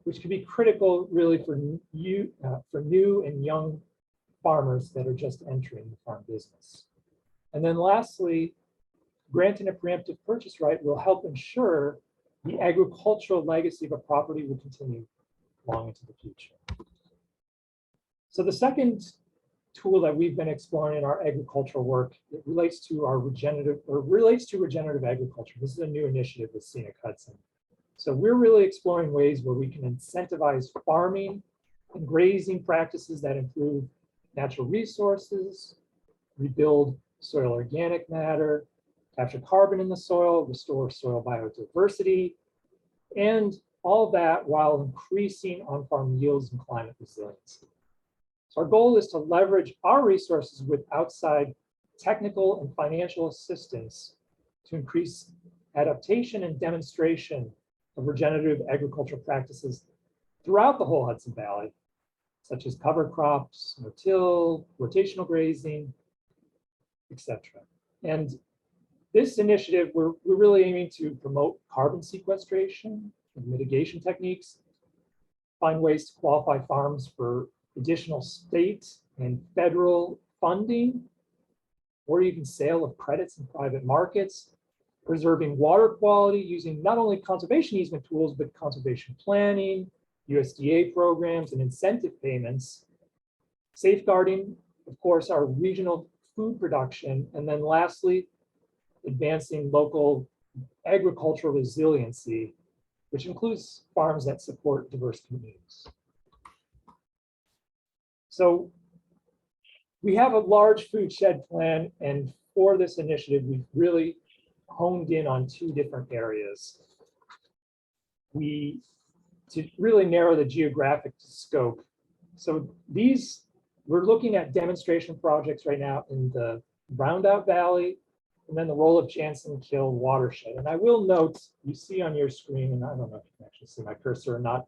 which can be critical really for new and young farmers that are just entering the farm business. And then lastly, granting a preemptive purchase right will help ensure the agricultural legacy of a property will continue long into the future. So the second tool that we've been exploring in our agricultural work, it relates to regenerative agriculture. This is a new initiative with Scenic Hudson. So we're really exploring ways where we can incentivize farming and grazing practices that improve natural resources, rebuild soil organic matter, capture carbon in the soil, restore soil biodiversity, and all that while increasing on-farm yields and climate resiliency. So our goal is to leverage our resources with outside technical and financial assistance to increase adaptation and demonstration of regenerative agricultural practices throughout the whole Hudson Valley, such as cover crops, no-till, rotational grazing, etc. And this initiative, we're really aiming to promote carbon sequestration and mitigation techniques, find ways to qualify farms for additional state and federal funding, or even sale of credits in private markets, preserving water quality using not only conservation easement tools, but conservation planning, USDA programs, and incentive payments, safeguarding, of course, our regional food production, and then lastly, advancing local agricultural resiliency, which includes farms that support diverse communities. So we have a large food shed plan, and for this initiative, we've really honed in on two different areas. To really narrow the geographic scope. So we're looking at demonstration projects right now in the Roundout Valley, and then the Roll of Jansen Kill watershed. And I will note, you see on your screen, and I don't know if you can actually see my cursor or not,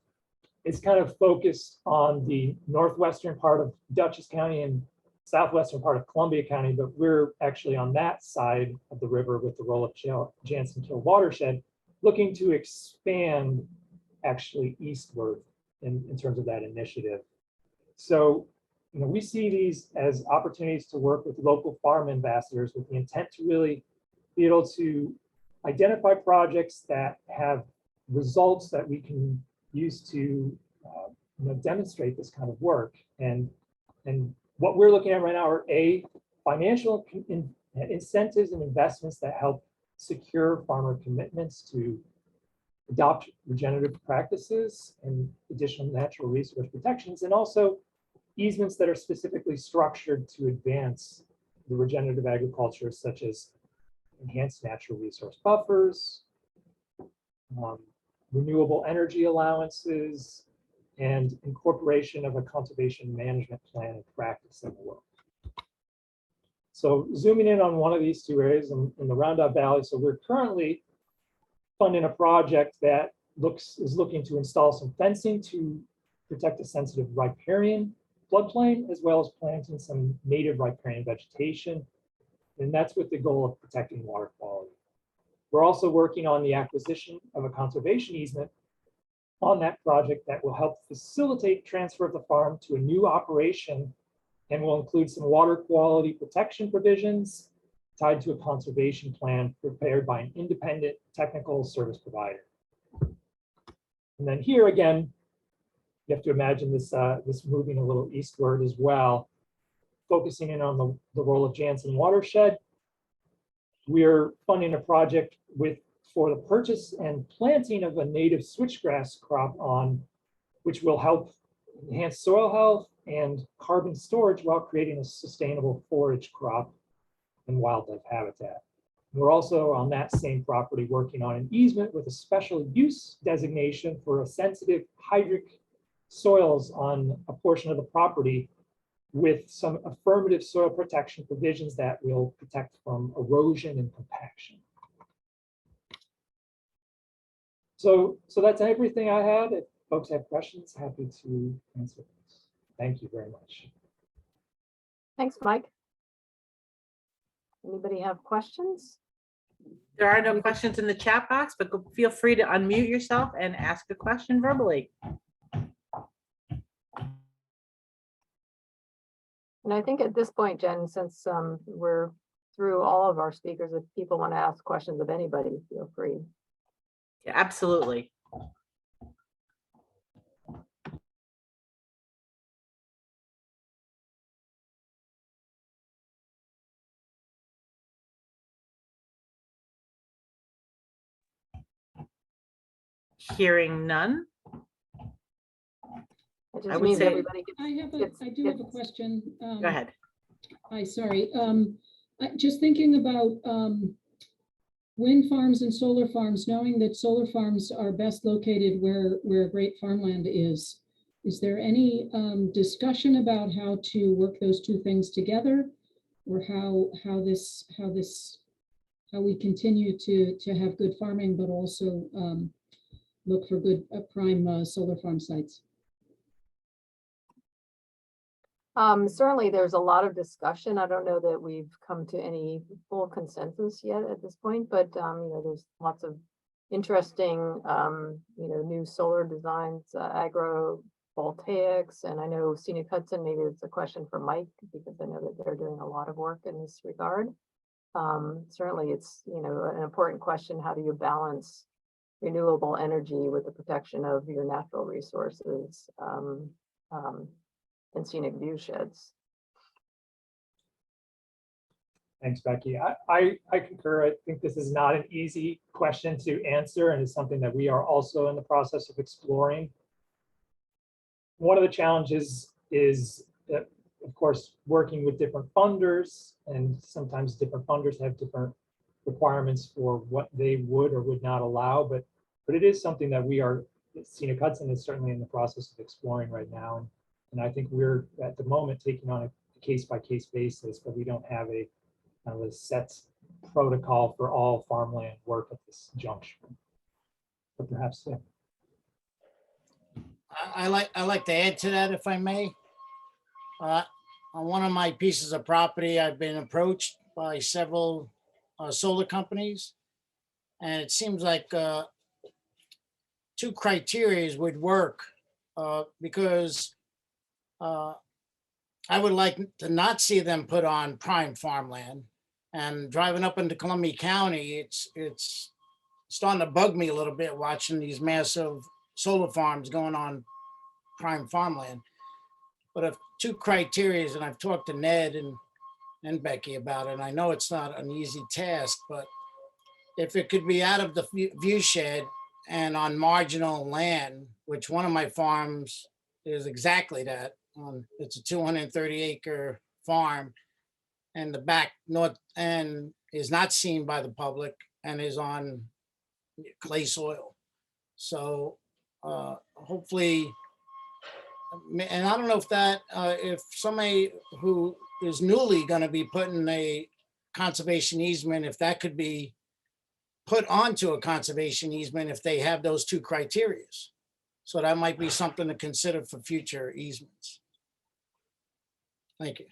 it's kind of focused on the northwestern part of Dutchess County and southwestern part of Columbia County, but we're actually on that side of the river with the Roll of Jansen Kill watershed, looking to expand actually eastward in terms of that initiative. So, we see these as opportunities to work with local farm ambassadors with the intent to really be able to identify projects that have results that we can use to demonstrate this kind of work. And what we're looking at right now are financial incentives and investments that help secure farmer commitments to adopt regenerative practices and additional natural resource protections, and also easements that are specifically structured to advance the regenerative agriculture, such as enhanced natural resource buffers, renewable energy allowances, and incorporation of a conservation management plan and practice in the world. So zooming in on one of these two areas in the Roundout Valley, so we're currently funding a project that is looking to install some fencing to protect a sensitive riparian floodplain, as well as planting some native riparian vegetation. And that's with the goal of protecting water quality. We're also working on the acquisition of a conservation easement on that project that will help facilitate transfer of the farm to a new operation, and will include some water quality protection provisions tied to a conservation plan prepared by an independent technical service provider. And then here again, you have to imagine this moving a little eastward as well, focusing in on the Roll of Jansen watershed. We're funding a project for the purchase and planting of a native switchgrass crop which will help enhance soil health and carbon storage while creating a sustainable forage crop and wildlife habitat. We're also on that same property working on an easement with a special use designation for a sensitive hydric soils on a portion of the property, with some affirmative soil protection provisions that will protect from erosion and compaction. So that's everything I had. If folks have questions, happy to answer those. Thank you very much. Thanks, Mike. Anybody have questions? There are no questions in the chat box, but feel free to unmute yourself and ask a question verbally. And I think at this point, Jen, since we're through all of our speakers, if people want to ask questions of anybody, feel free. Yeah, absolutely. Hearing none. It I just would means say- everybody I do have a question. Go ahead. Hi, sorry. Just thinking about wind farms and solar farms, knowing that solar farms are best located where great farmland is there any discussion about how to work those two things together, or how we continue to have good farming, but also look for good prime solar farm sites? Certainly, there's a lot of discussion. I don't know that we've come to any full consensus yet at this point, but there's lots of interesting, new solar designs, agrovoltaics, and I know Scenic Hudson, maybe it's a question for Mike, because I know that they're doing a lot of work in this regard. Certainly, it's, an important question. How do you balance renewable energy with the protection of your natural resources? And scenic view sheds. Thanks, Becky. I concur. I think this is not an easy question to answer, and it's something that we are also in the process of exploring. One of the challenges is that, of course, working with different funders, and sometimes different funders have different requirements for what they would or would not allow, but it is something that Scenic Hudson is certainly in the process of exploring right now. And I think we're at the moment taking on a case-by-case basis, but we don't have a kind of a set protocol for all farmland work at this juncture. But perhaps, yeah. I like to add to that, if I may. On one of my pieces of property, I've been approached by several solar companies, and it seems like 2 criteria would work because I would like to not see them put on prime farmland. And driving up into Columbia County, it's starting to bug me a little bit watching these massive solar farms going on prime farmland. But if 2 criteria, and I've talked to Ned and Becky about it, and I know it's not an easy task, but if it could be out of the view shed and on marginal land, which one of my farms is exactly that. It's a 230-acre farm, and the back north end is not seen by the public and is on clay soil. So hopefully, and I don't know if that, if somebody who is newly going to be putting a conservation easement, if that could be put onto a conservation easement if they have those 2 criteria. So that might be something to consider for future easements. Thank you.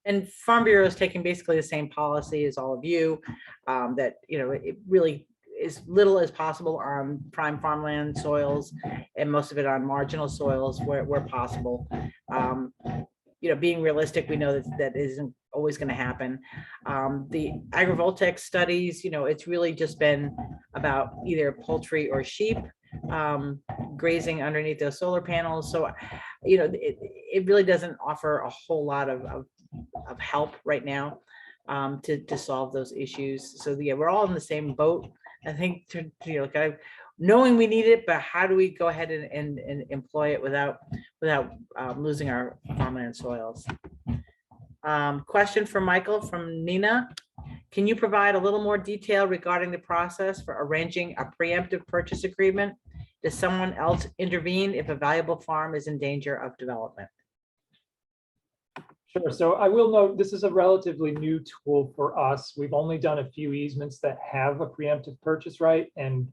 And Farm Bureau is taking basically the same policy as all of you, that, it really as little as possible on prime farmland soils and most of it on marginal soils where possible. Being realistic, we know that isn't always going to happen. The agrivoltaic studies, it's really just been about either poultry or sheep grazing underneath those solar panels. So, it really doesn't offer a whole lot of help right now to solve those issues. So yeah, we're all in the same boat. I think kind of knowing we need it, but how do we go ahead and employ it without losing our farmland soils? Question for Michael from Nina. Can you provide a little more detail regarding the process for arranging a preemptive purchase agreement? Does someone else intervene if a valuable farm is in danger of development? Sure. So I will note this is a relatively new tool for us. We've only done a few easements that have a preemptive purchase right. And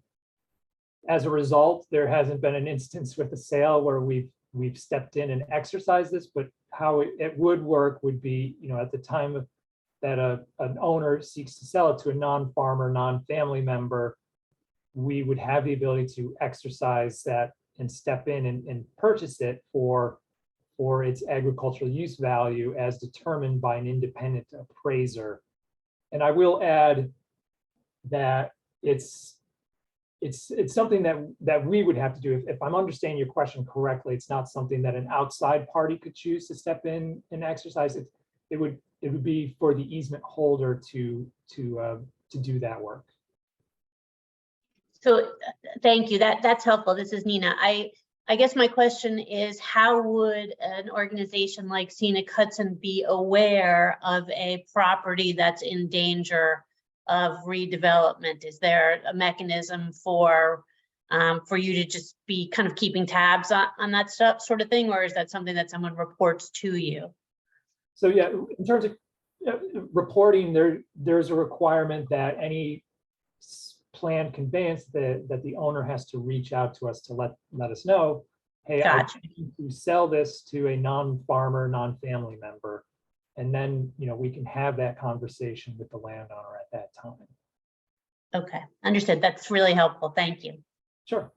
as a result, there hasn't been an instance with a sale where we've stepped in and exercised this, but how it would work would be, at the time that an owner seeks to sell it to a non-farmer, non-family member, we would have the ability to exercise that and step in and purchase it for its agricultural use value as determined by an independent appraiser. And I will add that it's something that we would have to do. If I'm understanding your question correctly, it's not something that an outside party could choose to step in and exercise it. It would be for the easement holder to do that work. So thank you. That's helpful. This is Nina. I guess my question is, how would an organization like Scenic Hudson be aware of a property that's in danger of redevelopment? Is there a mechanism for you to just be kind of keeping tabs on that stuff sort of thing, or is that something that someone reports to you? So yeah, in terms of reporting, there's a requirement that any planned conveyance, that the owner has to reach out to us to let us know, hey, I'm Gotcha. looking to sell this to a non-farmer, non-family member. And then, we can have that conversation with the landowner at that time. Okay, understood. That's really helpful. Thank you. Sure.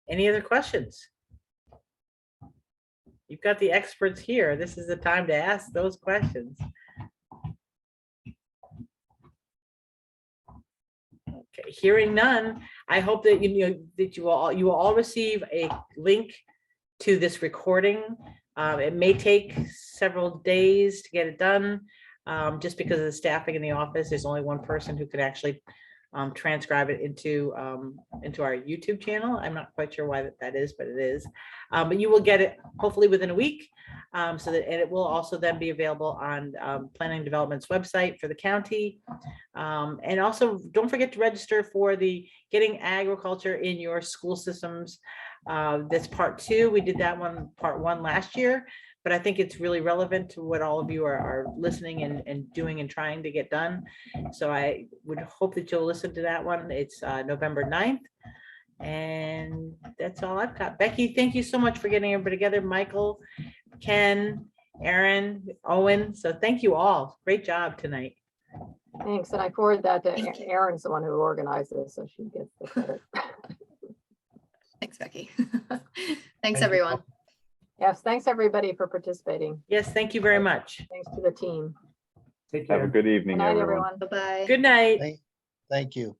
Any other questions? You've got the experts here. This is the time to ask those questions. Okay, hearing none, I hope that you will all receive a link to this recording. It may take several days to get it done, just because of the staffing in the office. There's only one person who could actually transcribe it into our YouTube channel. I'm not quite sure why that is, but it is. But you will get it hopefully within a week. And it will also then be available on Planning and Development's website for the county. And also don't forget to register for the Getting Agriculture in Your School Systems. That's part 2. We did that part 1 last year, but I think it's really relevant to what all of you are listening and doing and trying to get done. So I would hope that you'll listen to that one. It's November 9th. And that's all I've got. Becky, thank you so much for getting everybody together. Michael, Ken, Aaron, Owen. So thank you all. Great job tonight. Thanks, and I forwarded that to Erin's the one who organized this, so she gets the credit. Thanks, Becky. Thanks, everyone. Yes, thanks everybody for participating. Yes, thank you very much. Thanks to the team. Take Have care. a good evening, Good night, everyone. everyone. Bye-bye. Good night. Thank you.